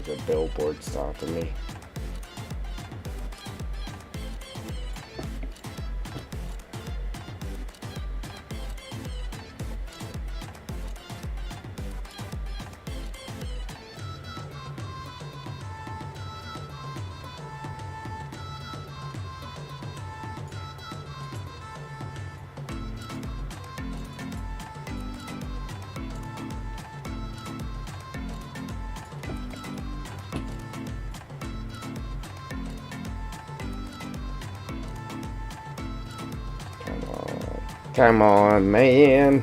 A: There's a billboard stopping me. Come on, man.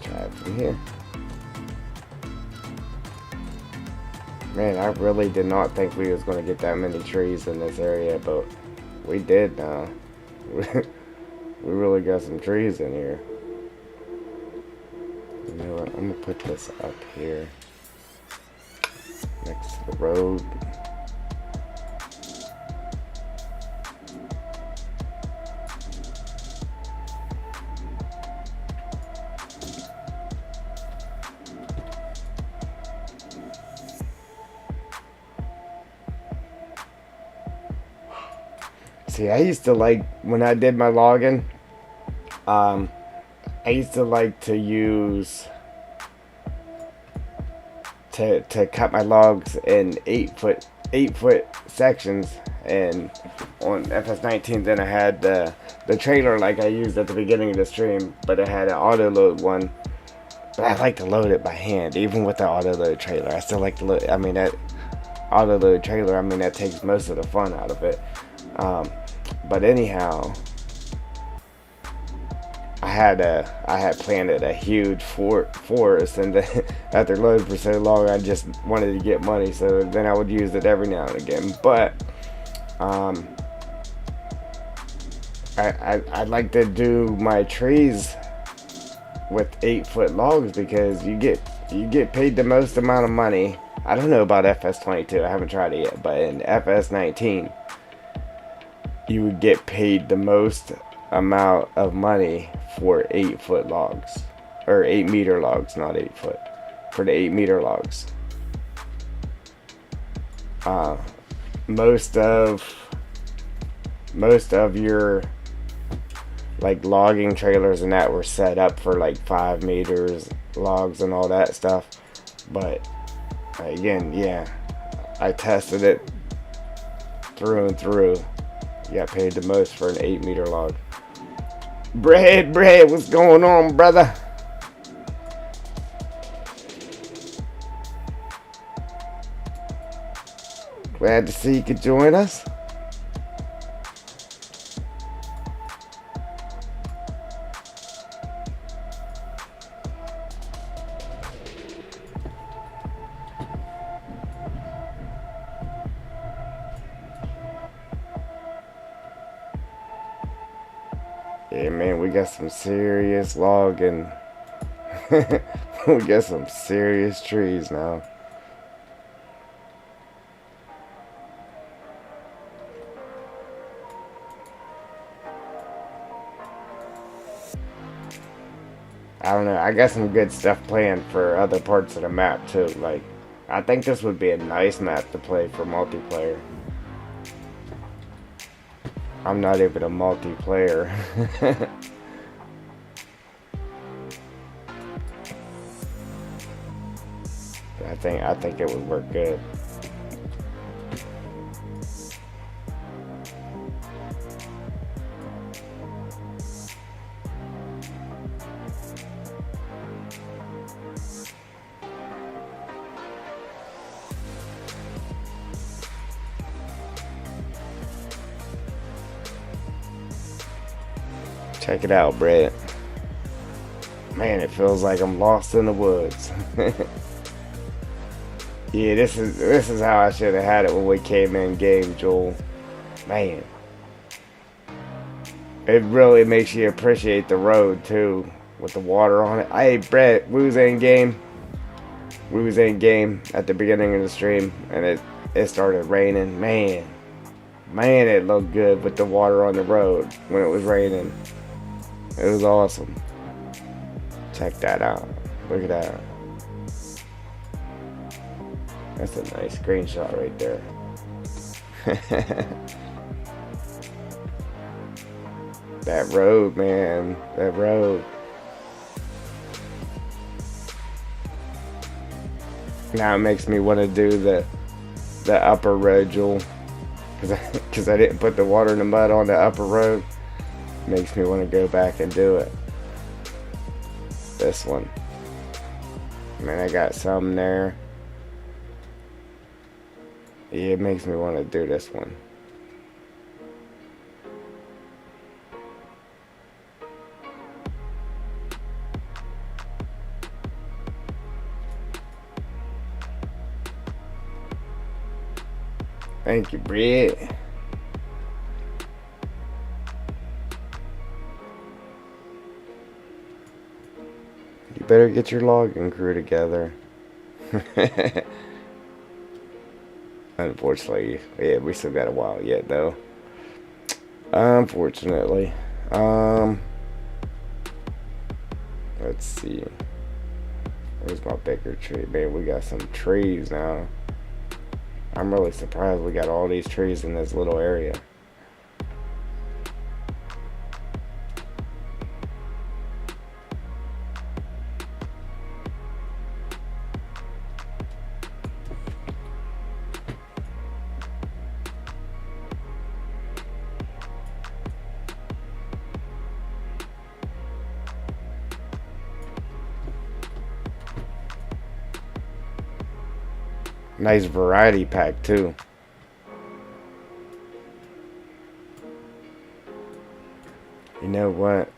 A: Try it from here. Man, I really did not think we was going to get that many trees in this area, but we did now. We really got some trees in here. You know what? I'm gonna put this up here next to the road. See, I used to like, when I did my logging, I used to like to use to cut my logs in 8 foot sections. And on FS19, then I had the trailer like I used at the beginning of the stream, but it had an auto load one. But I like to load it by hand, even with the auto load trailer. I still like to load. I mean, that auto load trailer, I mean, that takes most of the fun out of it. But anyhow, I had planted a huge forest, and then after loading for so long, I just wanted to get money. So then I would use it every now and again. But I like to do my trees with 8-foot logs because you get paid the most amount of money. I don't know about FS22. I haven't tried it yet, but in FS19, you would get paid the most amount of money for 8-foot logs, or 8-meter logs, not 8-foot, for the 8-meter logs. Most of your like logging trailers and that were set up for like 5 meters logs and all that stuff, but again, yeah, I tested it through and through. You got paid the most for an 8-meter log. Bread, what's going on, brother? Glad to see you could join us. Yeah, man, we got some serious logging. We got some serious trees now. I don't know. I got some good stuff planned for other parts of the map too. Like, I think this would be a nice map to play for multiplayer. I'm not even a multiplayer. I think it would work good. Check it out, Brett. Man, it feels like I'm lost in the woods. Yeah, this is how I should have had it when we came in game, Joel. Man, it really makes you appreciate the road too, with the water on it. Hey, Brett, we was in game. We was in game at the beginning of the stream, and it started raining. Man, it looked good with the water on the road when it was raining. It was awesome. Check that out. Look at that. That's a nice screenshot right there. That road, man. That road. Now it makes me want to do the upper road, Jewel. Because I didn't put the water in the mud on the upper road. Makes me want to go back and do it. This one. Man, I got some there. Yeah, it makes me want to do this one. Thank you, Brett. You better get your logging crew together. Unfortunately, yeah, we still got a while yet, though. Unfortunately. Let's see. Where's my bigger tree? Man, we got some trees now. I'm really surprised we got all these trees in this little area. Nice variety pack too. You know what?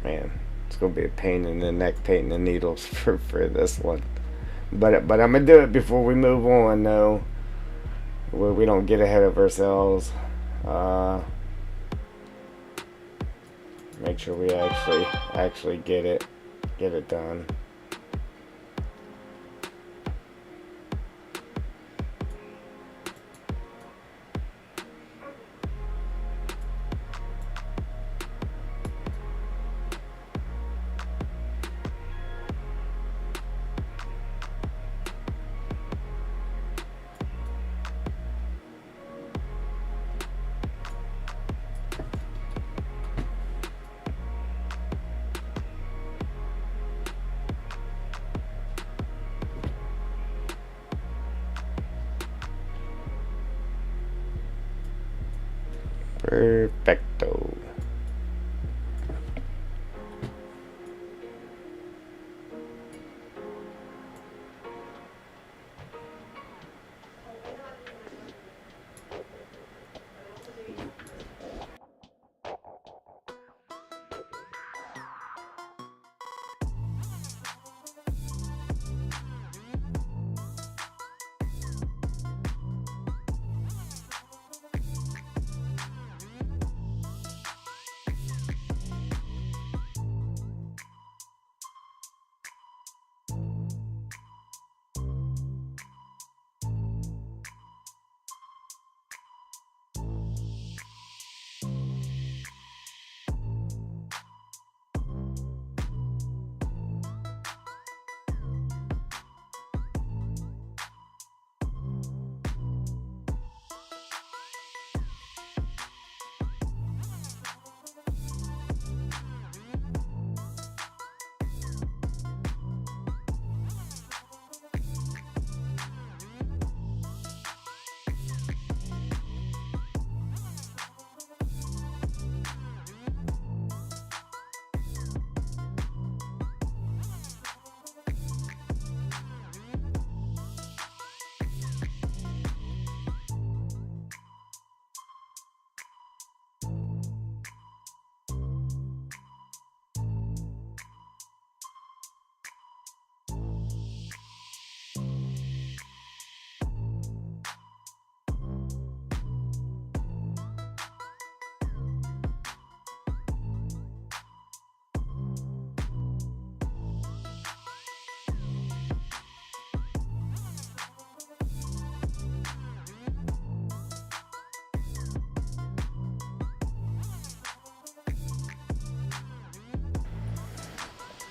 A: Man, it's gonna be a pain in the neck painting the needles for this one. But I'm gonna do it before we move on, though. Where we don't get ahead of ourselves. Make sure we actually get it done. Perfecto.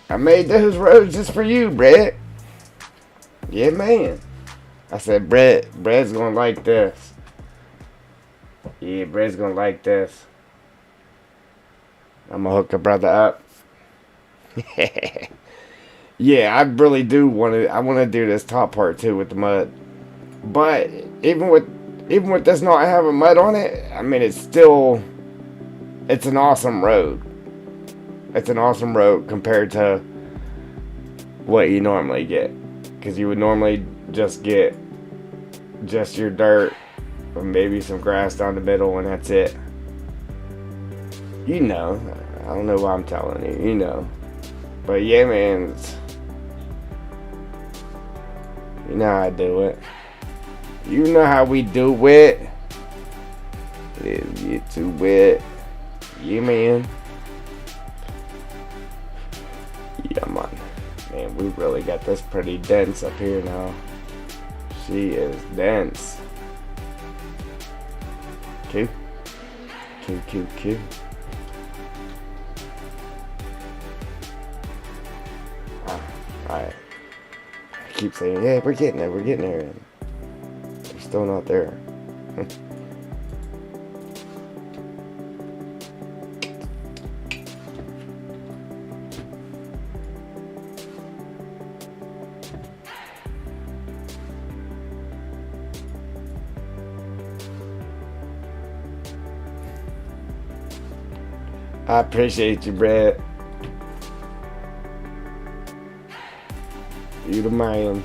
A: I made those roads just for you, Brett. Yeah, man. I said, Brett's gonna like this. Yeah, Brett's gonna like this. I'm gonna hook a brother up. Yeah, I really do want to. I want to do this top part too with the mud. But even with this not having mud on it, I mean, it's an awesome road. It's an awesome road compared to what you normally get. Because you would normally just get just your dirt or maybe some grass down the middle and that's it. You know. I don't know why I'm telling you. You know. But yeah, man. You know how I do it. You know how we do it. Live you to it. Yeah, man. Yeah, man, we really got this pretty dense up here now. She is dense. Q. Q, Q, Q. Alright. I keep saying, yeah, we're getting there, and we're still not there. I appreciate you, Brett. You the man.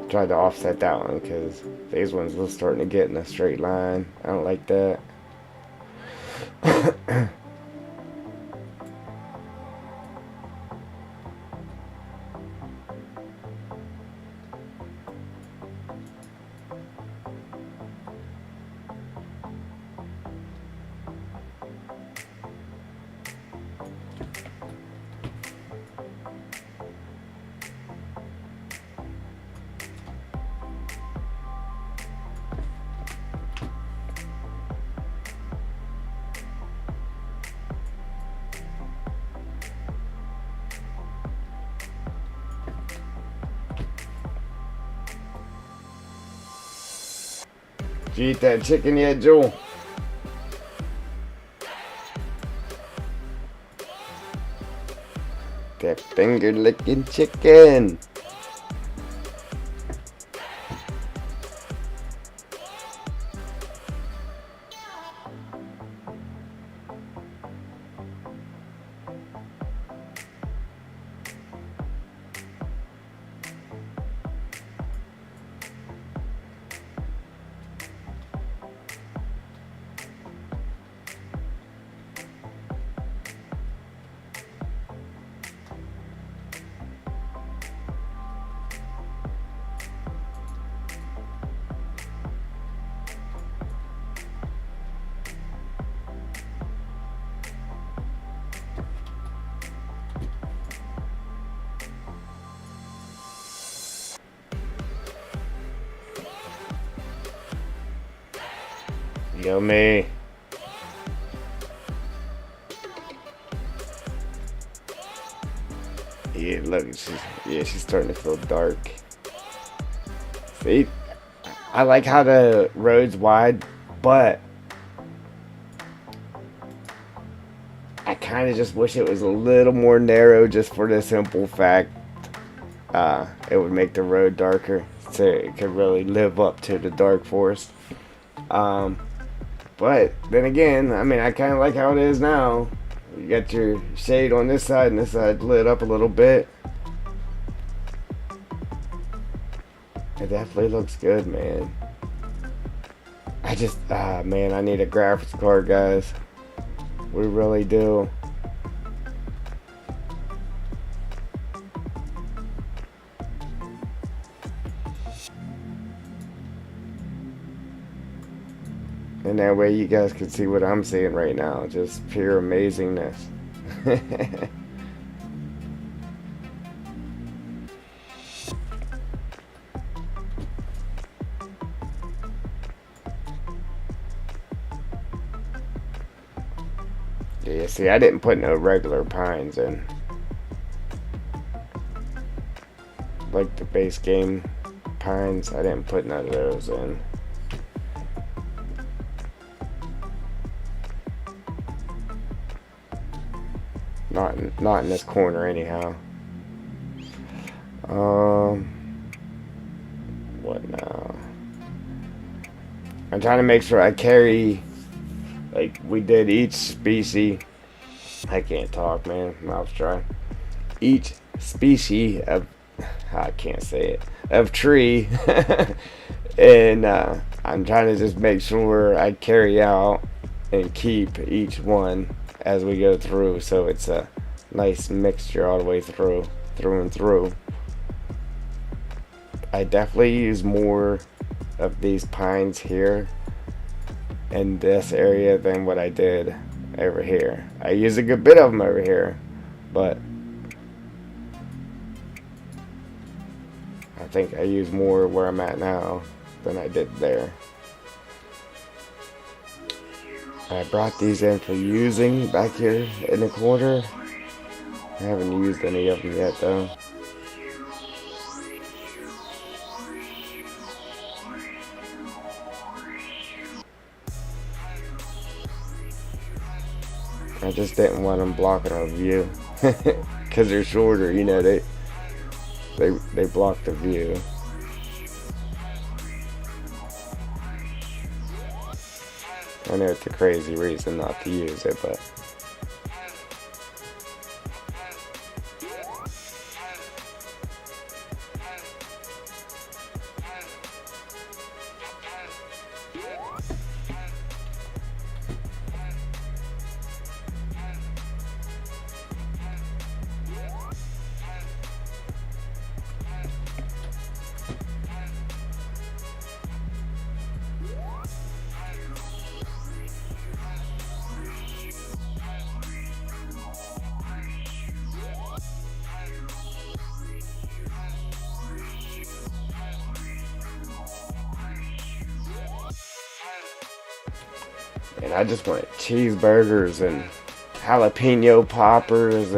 A: Trying to offset that one because these ones were starting to get in a straight line. I don't like that. Did you eat that chicken yet, Joel? That finger licking chicken. Yummy. Yeah, look, she's starting to feel dark. See, I like how the road's wide, but I kind of just wish it was a little more narrow, just for the simple fact it would make the road darker, so it could really live up to the dark forest. But then again, I mean, I kind of like how it is now. You got your shade on this side, and this side lit up a little bit. It definitely looks good, man. Man, I need a graphics card, guys. We really do. And that way you guys can see what I'm seeing right now. Just pure amazingness. Yeah, see, I didn't put no regular pines in. Like the base game pines, I didn't put none of those in. Not in this corner anyhow. What now? I'm trying to make sure I carry, like we did each species. I can't talk, man. Mouth's dry. Each species of, I can't say it, of tree. And I'm trying to just make sure I carry out and keep each one as we go through, so it's a nice mixture all the way through and through. I definitely use more of these pines here in this area than what I did over here. I use a good bit of them over here, but I think I use more where I'm at now than I did there. I brought these in for using back here in the corner. I haven't used any of them yet though. I just didn't want them blocking our view. Because they're shorter, you know, they block the view. I know it's a crazy reason not to use it, but and I just wanted cheeseburgers and jalapeno poppers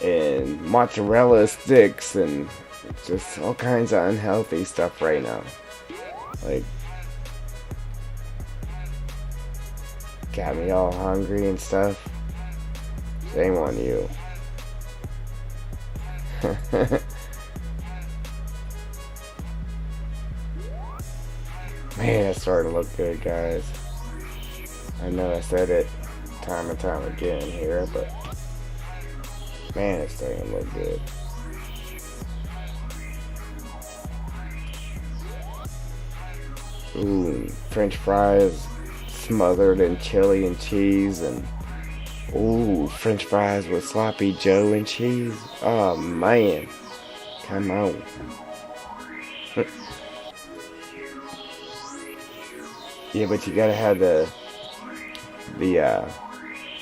A: and mozzarella sticks and just all kinds of unhealthy stuff right now. Like, got me all hungry and stuff. Shame on you. Man, it's starting to look good, guys. I know I said it time and time again here, but man, it's starting to look good. Ooh, French fries smothered in chili and cheese, and ooh, French fries with sloppy Joe and cheese. Oh man, come on. Yeah, but you gotta have the you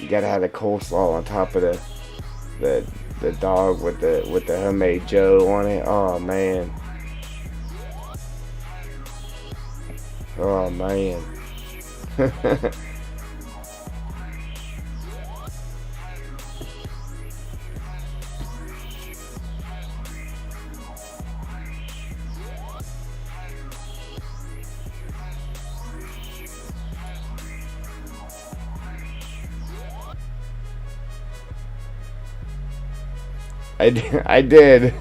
A: gotta have the coleslaw on top of the dog with the homemade Joe on it. Oh man. Oh man. I did.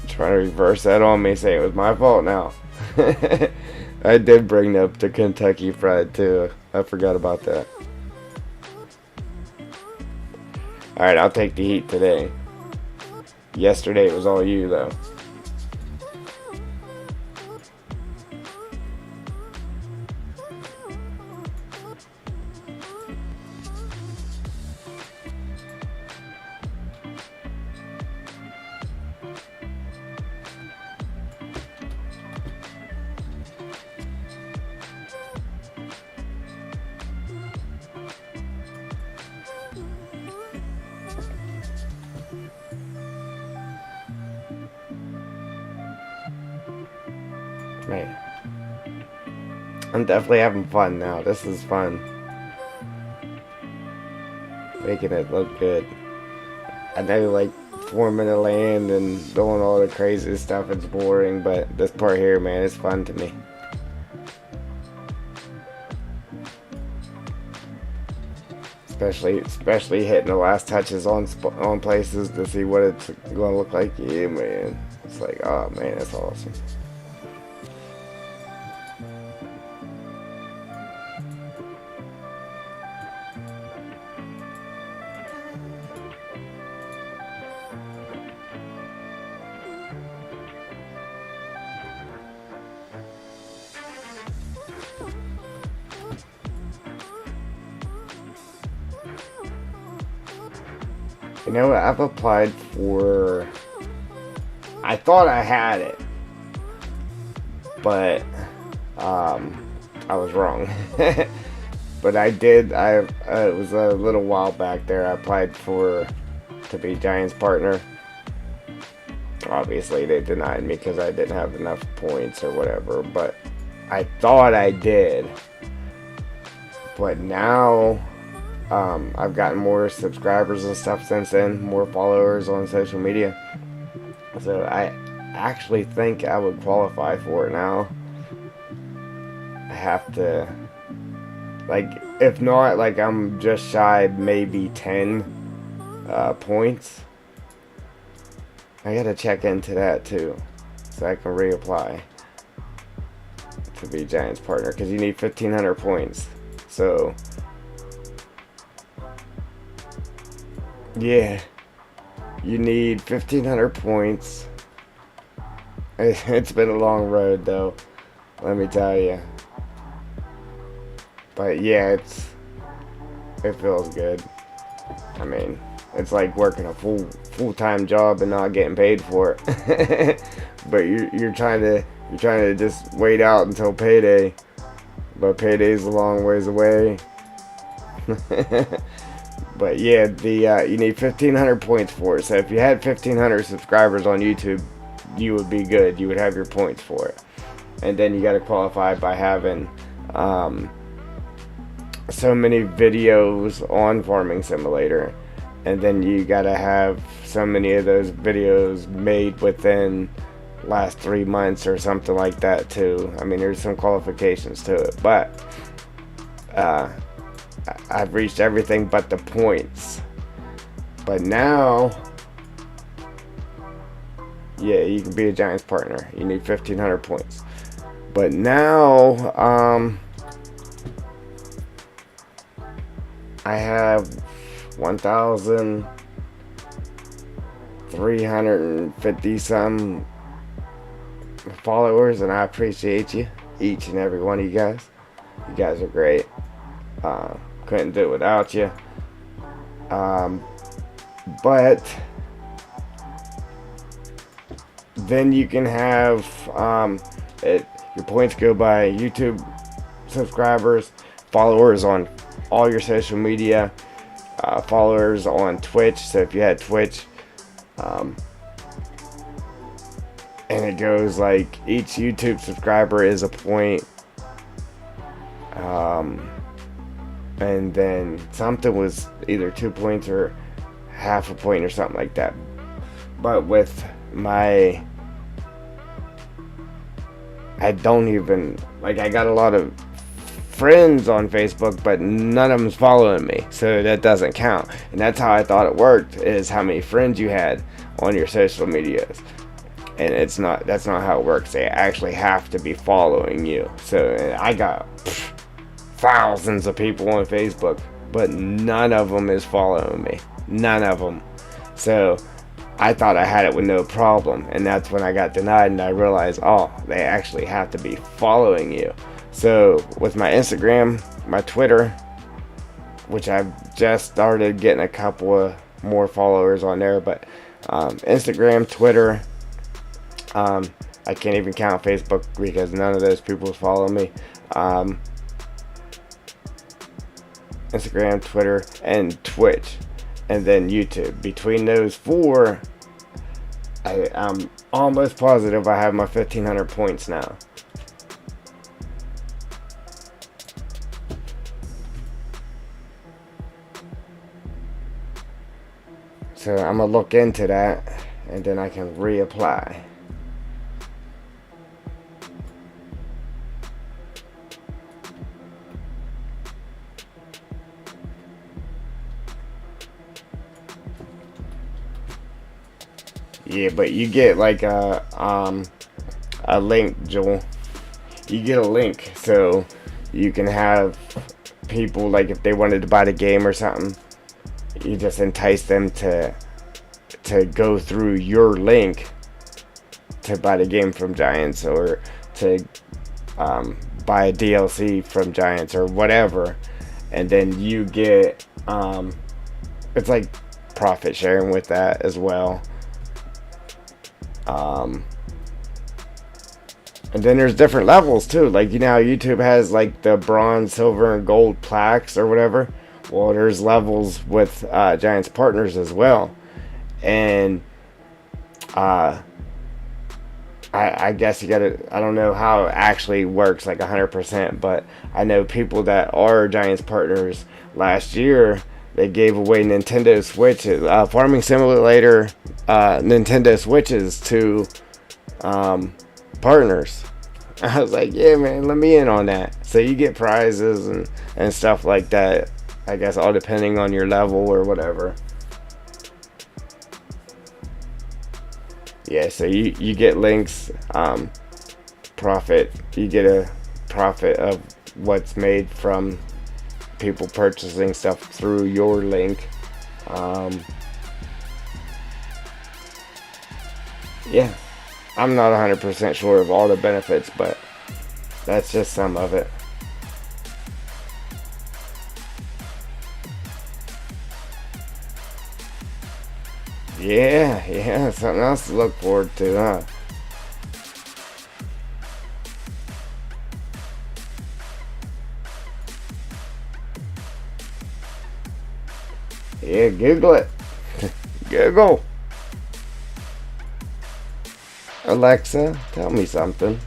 A: Trying to reverse that on me, say it was my fault now. I did bring up the Kentucky Fried too. I forgot about that. Alright, I'll take the heat today. Yesterday it was all you though. Man, I'm definitely having fun now. This is fun. Making it look good. I know, like, forming the land and doing all the crazy stuff, it's boring, but this part here, man, it's fun to me. Especially hitting the last touches on places to see what it's gonna look like. Yeah, man. It's like, oh man, that's awesome. You know what? I've applied for. I thought I had it, but I was wrong. But I did. It was a little while back there. I applied to be Giants partner. Obviously, they denied me because I didn't have enough points or whatever. But I thought I did. But now. I've gotten more subscribers and stuff since then, more followers on social media. So I actually think I would qualify for it now. I have to, like, if not, like, I'm just shy maybe 10 points. I gotta check into that too, so I can reapply to be Giants partner, because you need 1,500 points. So yeah, you need 1,500 points. It's been a long road, though, let me tell you. But yeah, it feels good. I mean, it's like working a full-time job and not getting paid for it. But you're trying to just wait out until payday. But payday's a long ways away. But yeah, you need 1,500 points for it. So if you had 1,500 subscribers on YouTube, you would be good. You would have your points for it. And then you got to qualify by having so many videos on Farming Simulator. And then you got to have so many of those videos made within last 3 months or something like that too. I mean, there's some qualifications to it. But I've reached everything but the points. But now, yeah, you can be a Giants partner. You need 1,500 points. But now, I have 1,350 some followers, and I appreciate you, each and every one of you guys. You guys are great. Couldn't do it without you. But then you can have your points go by YouTube subscribers, followers on all your social media, followers on Twitch. So if you had Twitch, and it goes like each YouTube subscriber is a point. And then something was either 2 points or half a point or something like that. But with I don't even, like, I got a lot of friends on Facebook, but none of them's following me, so that doesn't count. And that's how I thought it worked, is how many friends you had on your social medias. And that's not how it works. They actually have to be following you. So I got thousands of people on Facebook, but none of them is following me. None of them. So I thought I had it with no problem, and that's when I got denied, and I realized, oh, they actually have to be following you. So with my Instagram, my Twitter, which I've just started getting a couple of more followers on there, but Instagram, Twitter, I can't even count Facebook because none of those people follow me. Instagram, Twitter, and Twitch, and then YouTube. Between those four, I'm almost positive I have my 1,500 points now. So I'm gonna look into that, and then I can reapply. Yeah, but you get like a link, Joel. You get a link, so you can have people, like, if they wanted to buy the game or something, you just entice them to go through your link to buy the game from Giants, or to buy a DLC from Giants or whatever, and then you get it's like profit sharing with that as well. And then there's different levels too. Like, you know how YouTube has like the bronze, silver, and gold plaques or whatever? Well, there's levels with Giants partners as well. And I guess you gotta, I don't know how it actually works like 100%, but I know people that are Giants partners last year, they gave away Nintendo Switches, Farming Simulator Nintendo Switches to partners. I was like, yeah, man, let me in on that. So you get prizes and stuff like that, I guess, all depending on your level or whatever. Yeah, so you get links, profit. You get a profit of what's made from people purchasing stuff through your link. Yeah, I'm not 100% sure of all the benefits, but that's just some of it. Yeah, something else to look forward to, huh? Yeah, Google it. Google. Alexa, tell me something.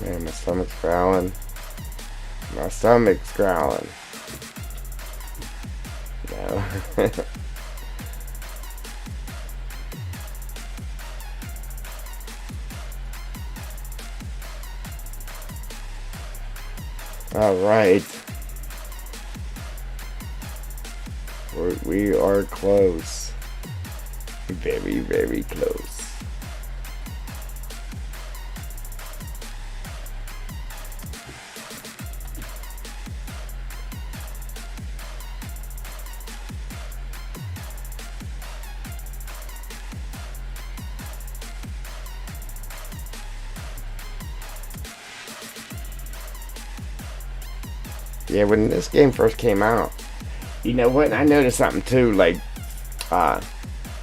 A: Man, my stomach's growling. My stomach's growling. No. Alright. We are close. Very, very close. Yeah, when this game first came out, you know what? I noticed something too. Like,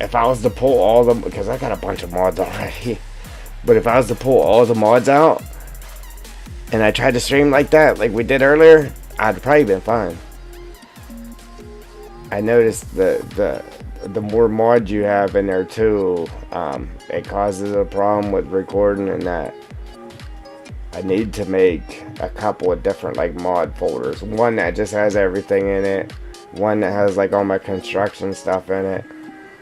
A: if I was to pull all them, because I got a bunch of mods already, but if I was to pull all the mods out and I tried to stream like that, like we did earlier, I'd probably been fine. I noticed the more mods you have in there too, it causes a problem with recording, and that I need to make a couple of different like mod folders. One that just has everything in it, one that has like all my construction stuff in it,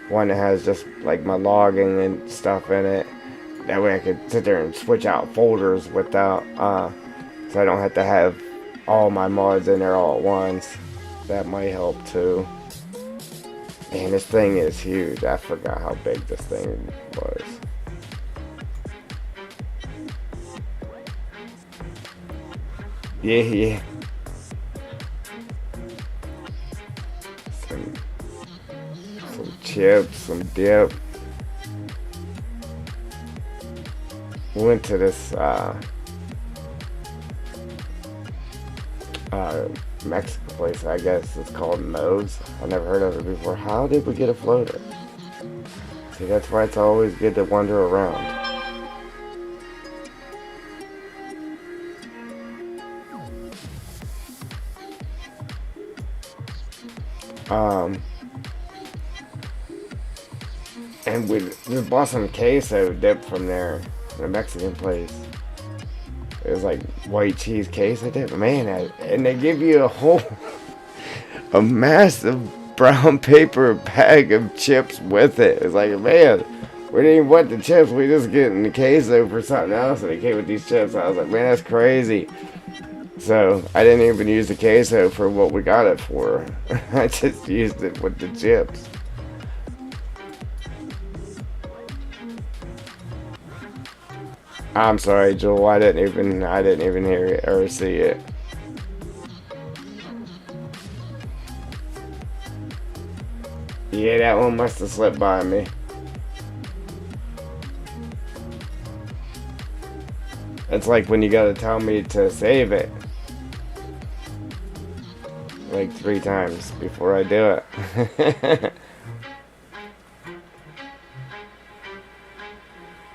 A: one that has just like my logging and stuff in it. That way I could sit there and switch out folders without so I don't have to have all my mods in there all at once. That might help too. Man, this thing is huge. I forgot how big this thing was. Yeah. Some chips, some dip. Went to this Mexican place, I guess it's called Moe's. I never heard of it before. How did we get a floater? See, that's why it's always good to wander around. And we bought some queso dip from there, the Mexican place. It was like white cheese queso dip, man. And they give you a massive brown paper bag of chips with it. It's like, man, we didn't even want the chips. We just getting the queso for something else, and it came with these chips. I was like, man, that's crazy. So I didn't even use the queso for what we got it for. I just used it with the chips. I'm sorry, Joel. I didn't even hear it or see it. Yeah, that one must have slipped by me. It's like when you gotta tell me to save it like 3 times before I do it.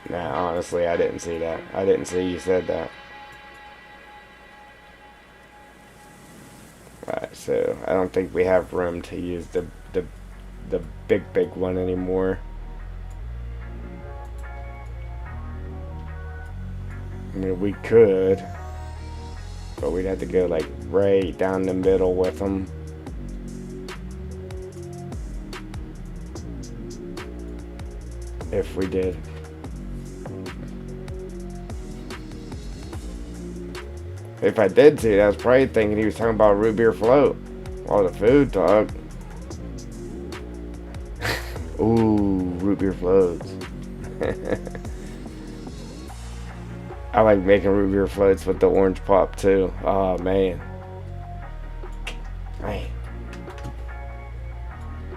A: Nah, honestly, I didn't see that. I didn't see you said that. Right, so I don't think we have room to use the big one anymore. I mean, we could, but we'd have to go like right down the middle with them. If we did. If I did see it, I was probably thinking he was talking about root beer float. All the food talk. Ooh, root beer floats. I like making root beer floats with the orange pop too. Oh man. Man.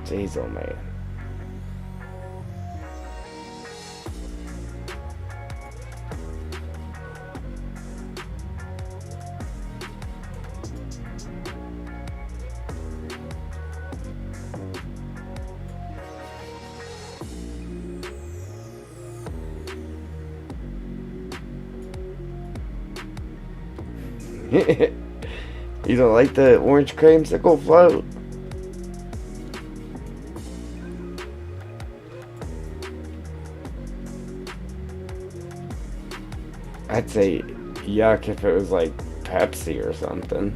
A: Jeez, oh man. You don't like the orange creamsicle float? I'd say yuck if it was like Pepsi or something.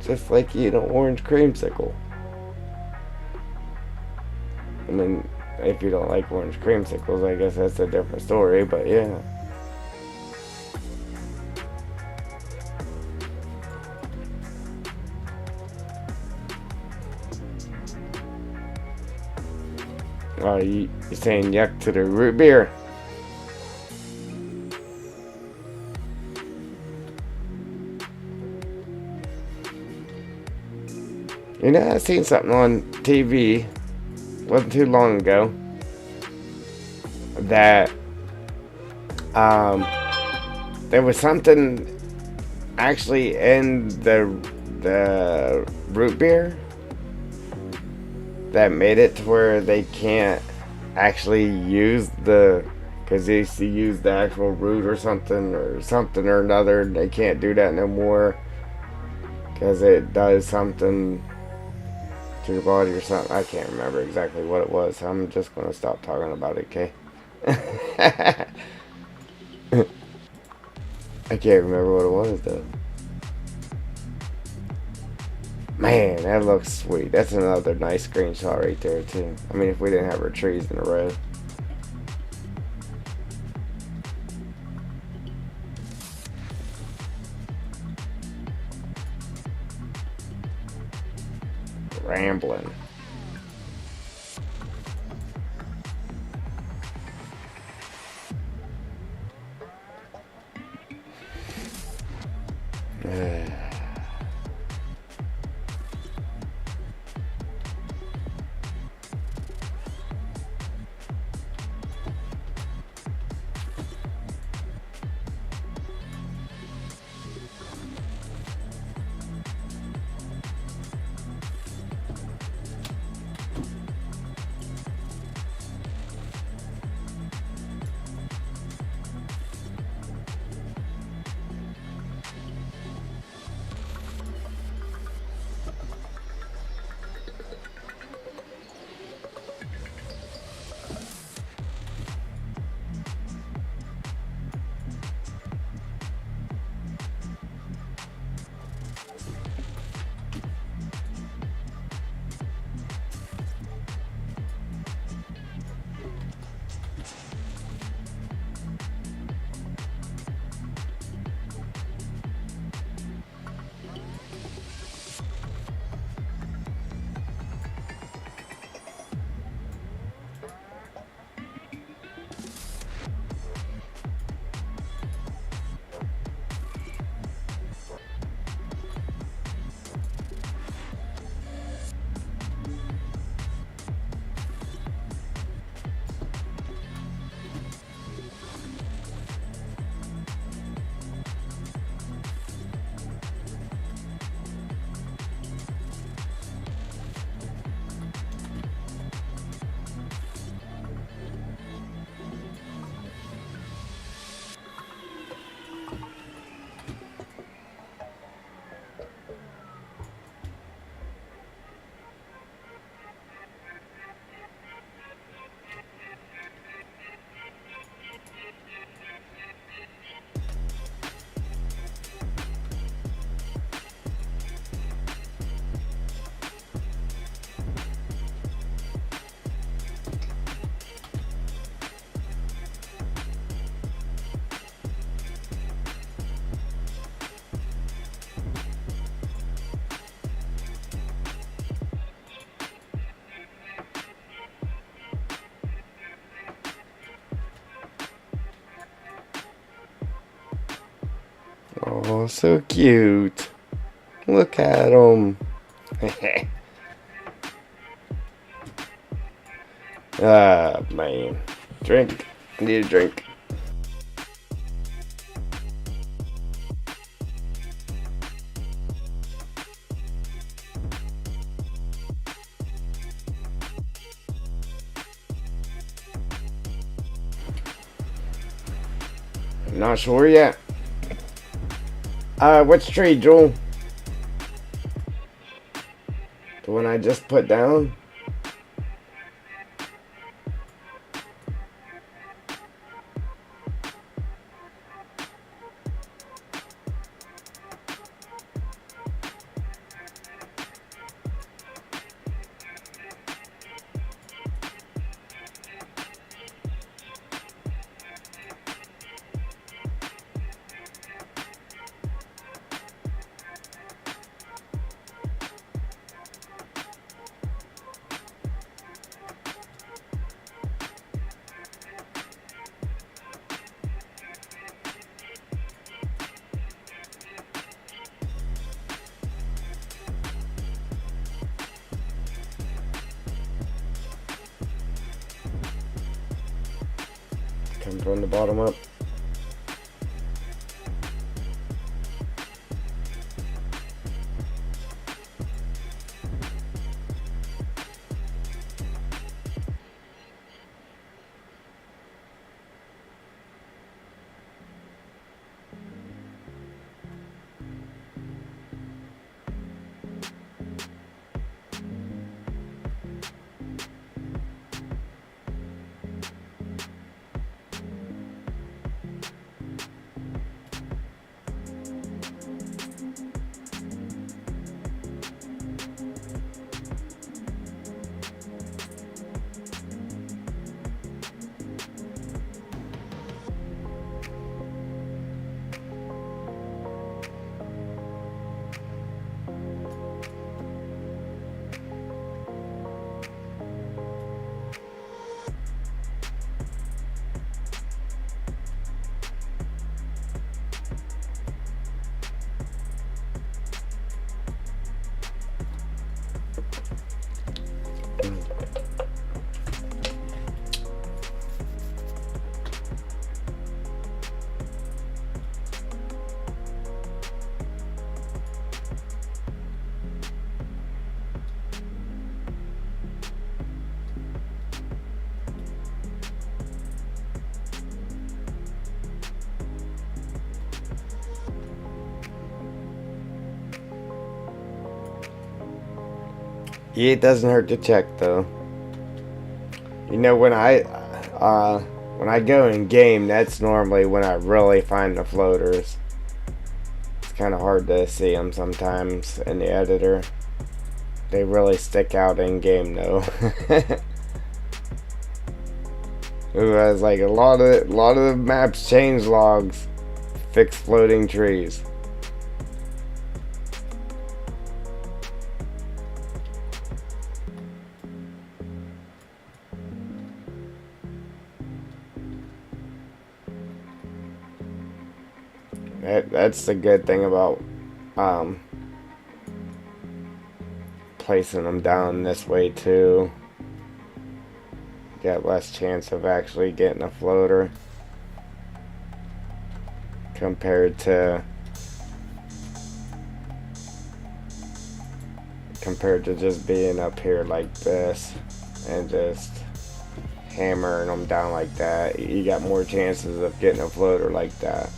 A: Just like eating an orange creamsicle. I mean, if you don't like orange creamsicles, I guess that's a different story, but yeah. Oh, you're saying yuck to the root beer? You know, I seen something on TV, wasn't too long ago, that there was something actually in the root beer that made it to where they can't actually use because they used to use the actual root or something or another. They can't do that no more because it does something to your body or something. I can't remember exactly what it was. I'm just gonna stop talking about it, okay? I can't remember what it was though. Man, that looks sweet. That's another nice screenshot right there too. I mean, if we didn't have our trees in a row. Rambling. Oh, so cute. Look at them. Ah, man. Drink. I need a drink. Not sure yet. Which tree, Joel? The one I just put down? Come from the bottom up. Yeah, it doesn't hurt to check though. You know, when I go in game, that's normally when I really find the floaters. It's kind of hard to see them sometimes in the editor. They really stick out in game though. Whereas like a lot of the maps change logs, fix floating trees. That's the good thing about placing them down this way too. Got less chance of actually getting a floater compared to just being up here like this and just hammering them down like that. You got more chances of getting a floater like that.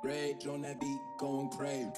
B: Rage on that beat, going crazy.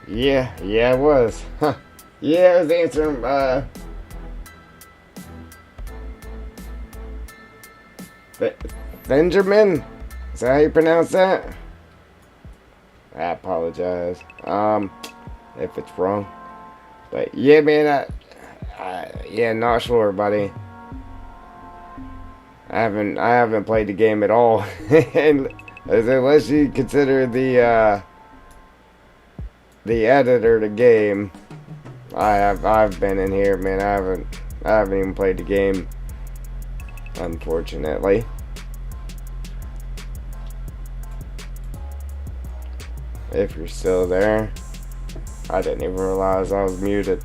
A: Yeah, it was. Huh. Yeah, I was answering, Th- Benjamin? Is that how you pronounce that? I apologize. If it's wrong. But yeah, man, yeah, not sure, buddy. I haven't played the game at all. And unless you consider the editor of the game, I've been in here, man. I haven't even played the game, unfortunately. If you're still there. I didn't even realize I was muted.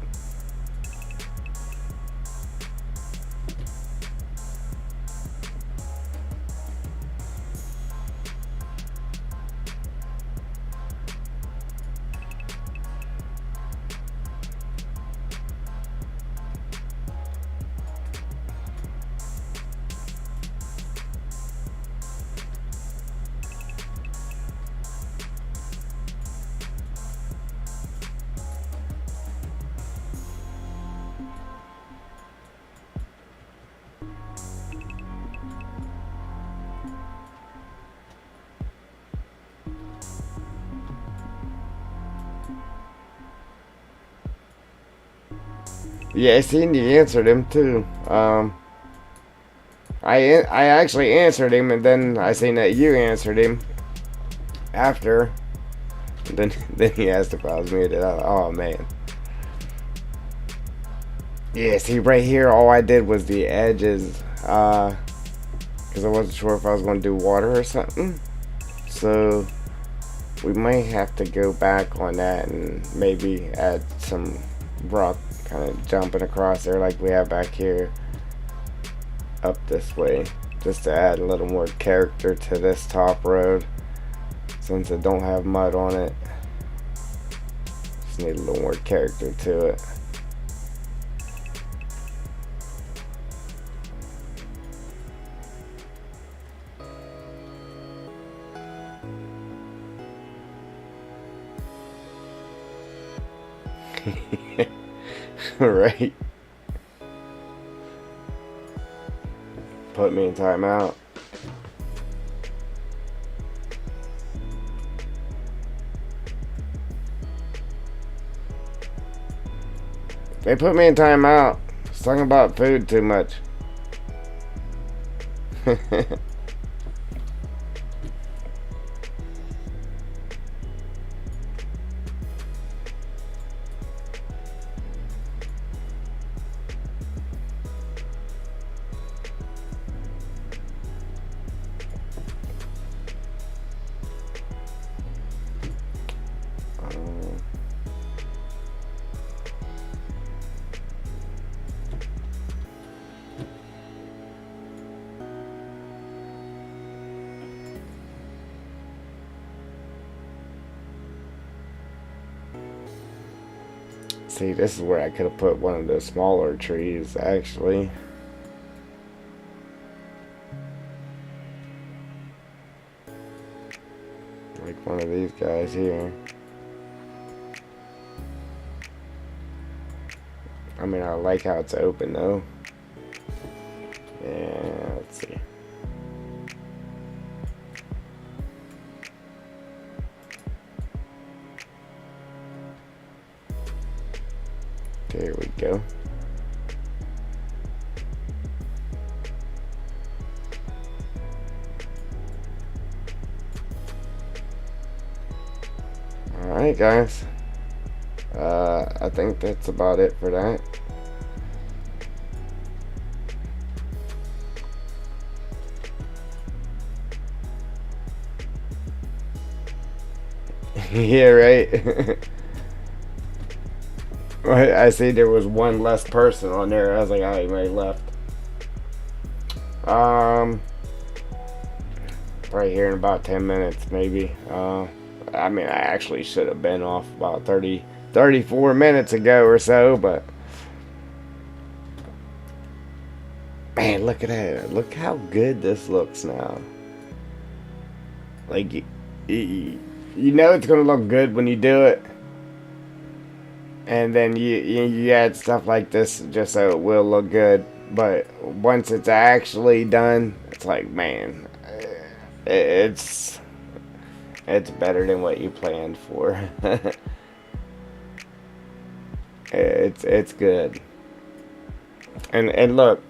A: Yeah, I seen you answered him too. I actually answered him, and then I seen that you answered him after. Then then he asked if I was muted. Oh man. Yeah, see right here, all I did was the edges, because I wasn't sure if I was going to do water or something. So we might have to go back on that and maybe add some rock kind of jumping across there like we have back here up this way, just to add a little more character to this top road since it don't have mud on it. Just need a little more character to it. Right. Put me in timeout. They put me in timeout. I was talking about food too much. See, this is where I could have put one of the smaller trees, actually. Like one of these guys here. I mean, I like how it's open, though. Yeah, let's see. There we go. Alright, guys. I think that's about it for that. Yeah, right. I see there was one less person on there. I was like, oh, he might have left. Right here in about 10 minutes, maybe. I mean, I actually should have been off about 34 minutes ago or so, but man, look at that. Look how good this looks now. Like, you know it's gonna look good when you do it. And then you add stuff like this just so it will look good. But once it's actually done, it's like, man, it's better than what you planned for. It's good. And look,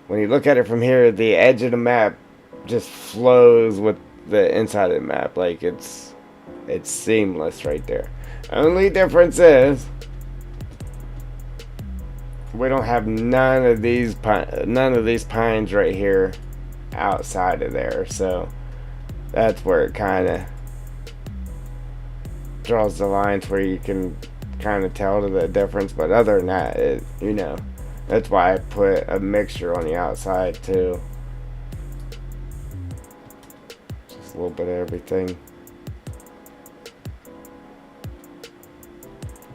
A: when you look at it from here, the edge of the map just flows with the inside of the map. Like it's seamless right there. Only difference is we don't have none of these pines right here outside of there, so that's where it kind of draws the lines where you can kind of tell the difference. But other than that, that's why I put a mixture on the outside too. Just a little bit of everything.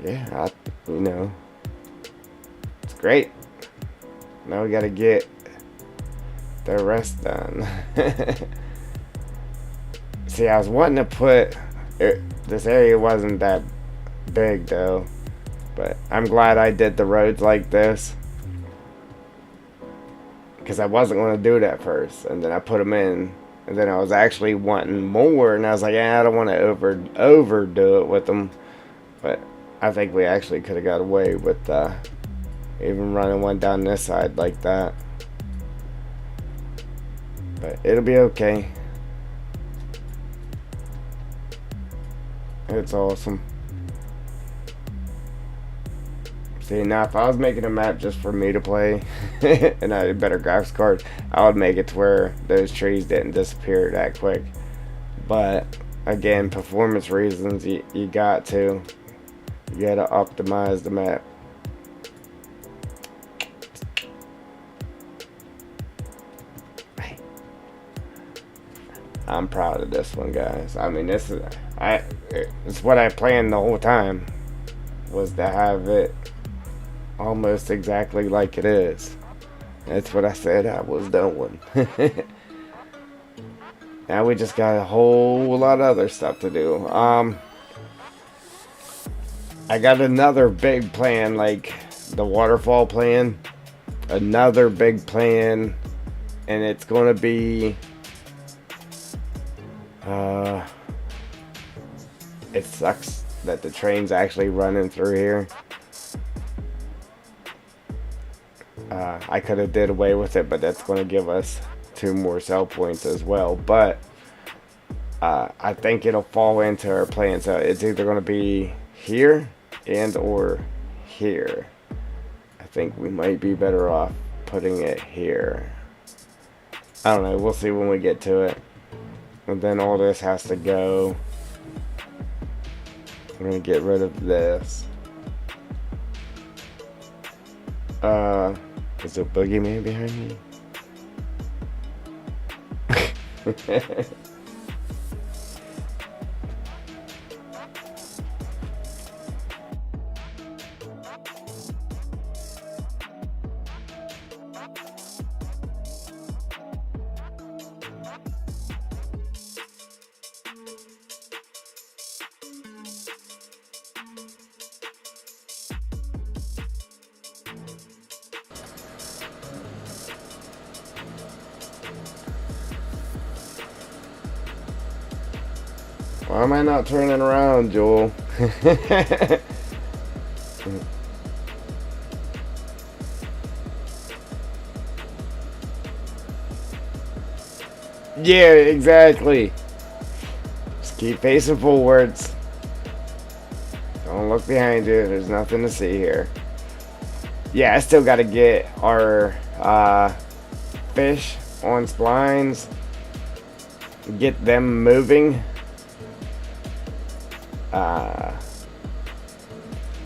A: Yeah, it's great. Now we gotta get the rest done. See, I was wanting to put this area wasn't that big though, but I'm glad I did the roads like this because I wasn't going to do it at first, and then I put them in, and then I was actually wanting more, and I was like, I don't want to overdo it with them, but I think we actually could have got away with even running one down this side like that, but it'll be okay. It's awesome. See, now if I was making a map just for me to play and I had a better graphics card, I would make it to where those trees didn't disappear that quick. But again, performance reasons, you gotta optimize the map. I'm proud of this one, guys. I mean, it's what I planned the whole time, was to have it almost exactly like it is. That's what I said I was doing. Now we just got a whole lot of other stuff to do. I got another big plan, like the waterfall plan. Another big plan, and it's gonna be it sucks that the train's actually running through here. I could have did away with it, but that's going to give us 2 more sell points as well. But I think it'll fall into our plan. So it's either going to be here and or here. I think we might be better off putting it here. I don't know. We'll see when we get to it. And then all this has to go. I'm going to get rid of this. Is there a boogeyman behind me? Why am I not turning around, Joel? Yeah, exactly. Just keep facing forwards. Don't look behind you. There's nothing to see here. Yeah, I still got to get our fish on splines. Get them moving.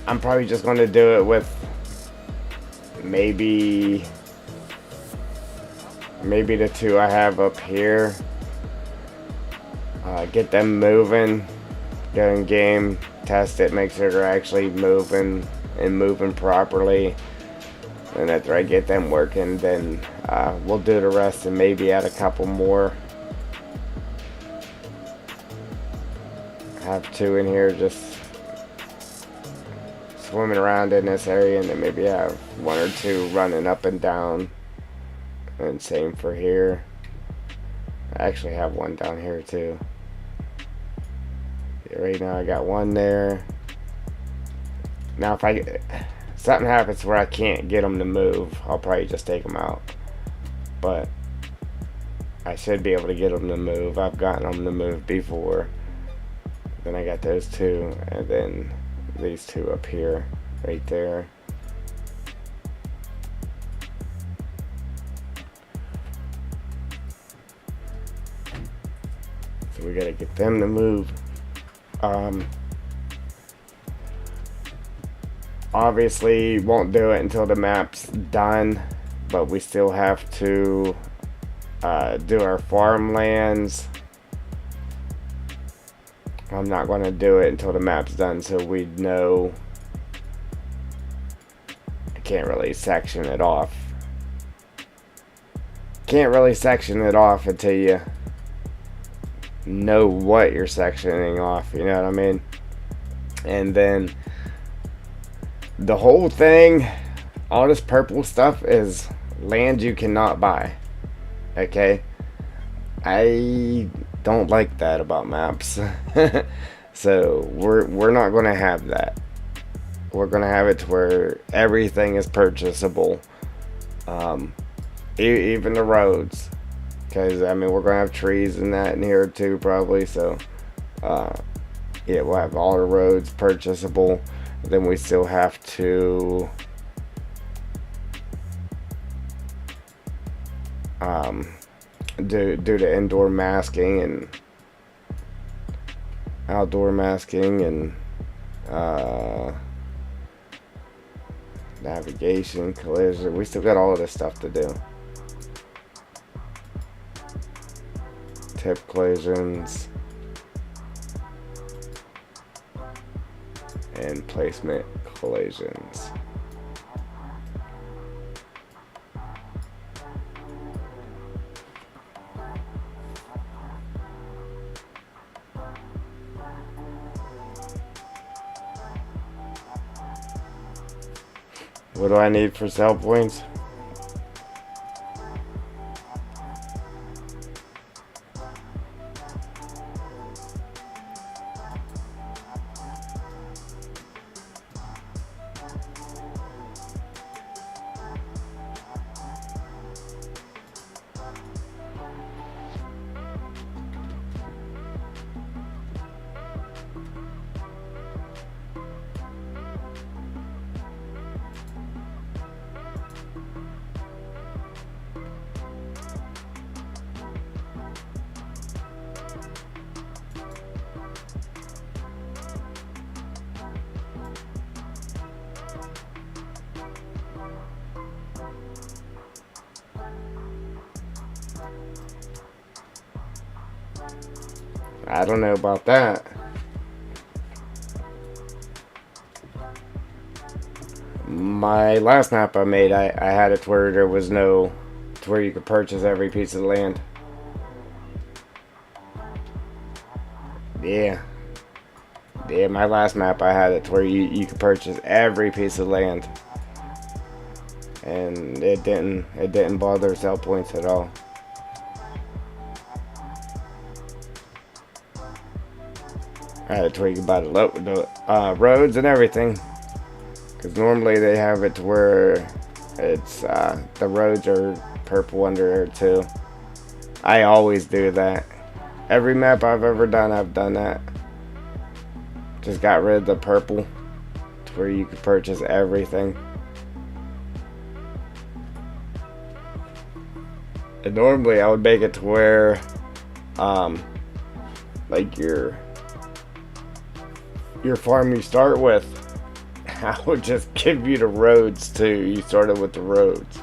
A: I'm probably just going to do it with maybe the 2 I have up here. Get them moving, go in game, test it, make sure they're actually moving and moving properly. And after I get them working, then we'll do the rest and maybe add a couple more. Have 2 in here just swimming around in this area, and then maybe have 1 or 2 running up and down. And same for here. I actually have 1 down here too. Yeah, right now I got 1 there. Now if something happens where I can't get them to move, I'll probably just take them out. But I should be able to get them to move. I've gotten them to move before. Then I got those 2, and then these 2 up here, right there. So we gotta get them to move. Obviously, won't do it until the map's done, but we still have to do our farmlands. I'm not going to do it until the map's done, so we know. I can't really section it off. Can't really section it off until you know what you're sectioning off, you know what I mean? And then the whole thing, all this purple stuff is land you cannot buy. Okay? I don't like that about maps. So we're not going to have that. We're going to have it to where everything is purchasable. Even the roads. Because, I mean, we're going to have trees and that in here too, probably. So, yeah, we'll have all the roads purchasable. Then we still have to do the indoor masking and outdoor masking and navigation, collision. We still got all of this stuff to do. Tip collisions and placement collisions. What do I need for sell points? I don't know about that. My last map I made, I had it to where there was no, to where you could purchase every piece of land. Yeah. Yeah, my last map I had it to where you could purchase every piece of land. And it didn't bother sell points at all. I had it to where you could buy the roads and everything. Because normally they have it to where it's the roads are purple under there too. I always do that. Every map I've ever done, I've done that. Just got rid of the purple to where you could purchase everything. And normally I would make it to where like your farm you start with, I would just give you the roads too. You started with the roads.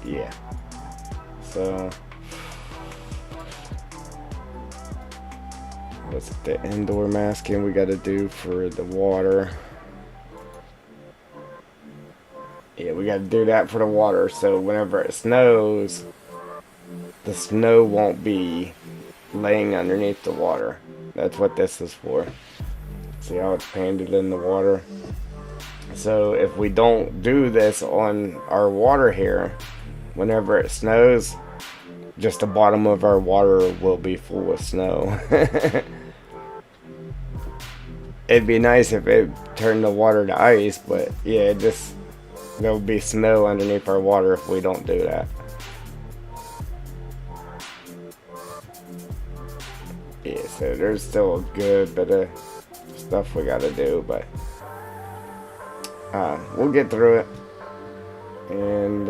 A: Yeah. So what's the indoor masking we got to do for the water? Yeah, we got to do that for the water. So whenever it snows, the snow won't be laying underneath the water. That's what this is for. See how it's painted in the water? So if we don't do this on our water here, whenever it snows, just the bottom of our water will be full of snow. It'd be nice if it turned the water to ice, but yeah, there'll be snow underneath our water if we don't do that. Yeah, so there's still a good bit of stuff we gotta do, but we'll get through it. And,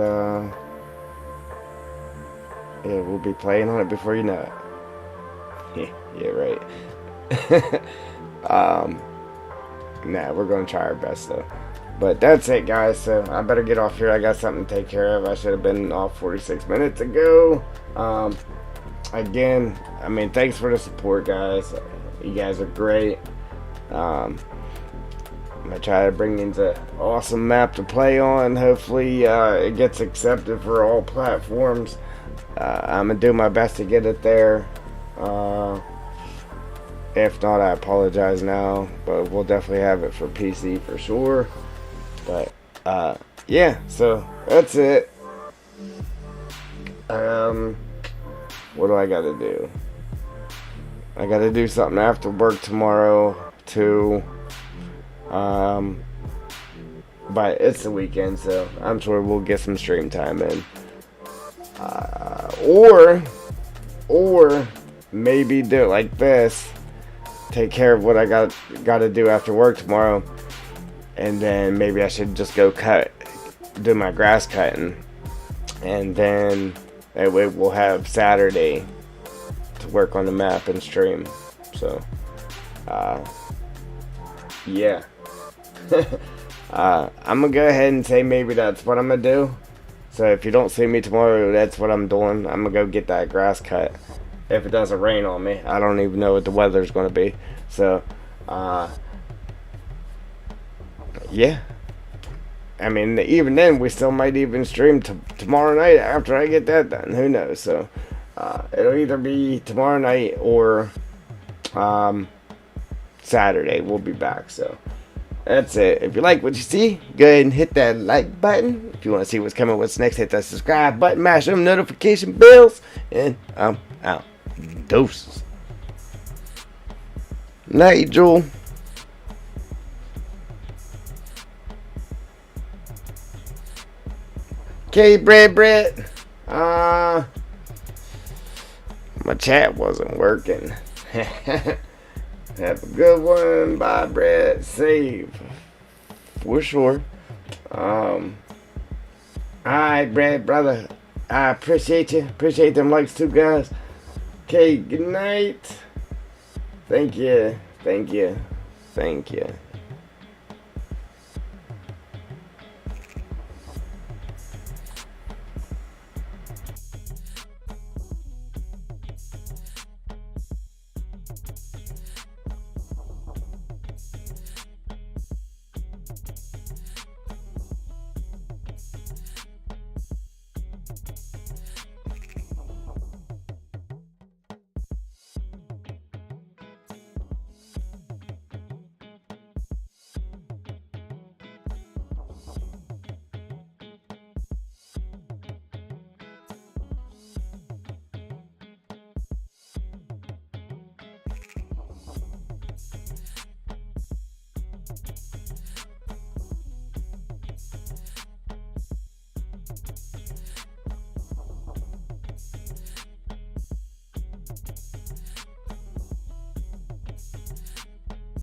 A: yeah, we'll be playing on it before you know it. Yeah, right. Nah, we're going to try our best, though. But that's it, guys. So I better get off here. I got something to take care of. I should have been off 46 minutes ago. Again, I mean, thanks for the support, guys. You guys are great. I'm going to try to bring in an awesome map to play on. Hopefully, it gets accepted for all platforms. I'm going to do my best to get it there. If not, I apologize now. But we'll definitely have it for PC for sure. But, yeah, so that's it. What do I gotta do? I gotta do something after work tomorrow, too. But it's the weekend, so I'm sure we'll get some stream time in. Or maybe do it like this. Take care of what I gotta do after work tomorrow. And then maybe I should just go do my grass cutting. And then that way we'll have Saturday to work on the map and stream. So, yeah. I'm gonna go ahead and say maybe that's what I'm gonna do. So if you don't see me tomorrow, that's what I'm doing. I'm gonna go get that grass cut. If it doesn't rain on me. I don't even know what the weather's gonna be. So, yeah. I mean, even then, we still might even stream tomorrow night after I get that done. Who knows? So, it'll either be tomorrow night or Saturday. We'll be back. So, that's it. If you like what you see, go ahead and hit that like button. If you want to see what's coming, what's next, hit that subscribe button, mash them notification bells, and I'm out. Doses. Nigel. Okay, Brett. My chat wasn't working. Have a good one. Bye, Brett. Save. For sure. Alright, Brett, brother. I appreciate you. Appreciate them likes too, guys. Okay, good night. Thank you. Thank you. Thank you.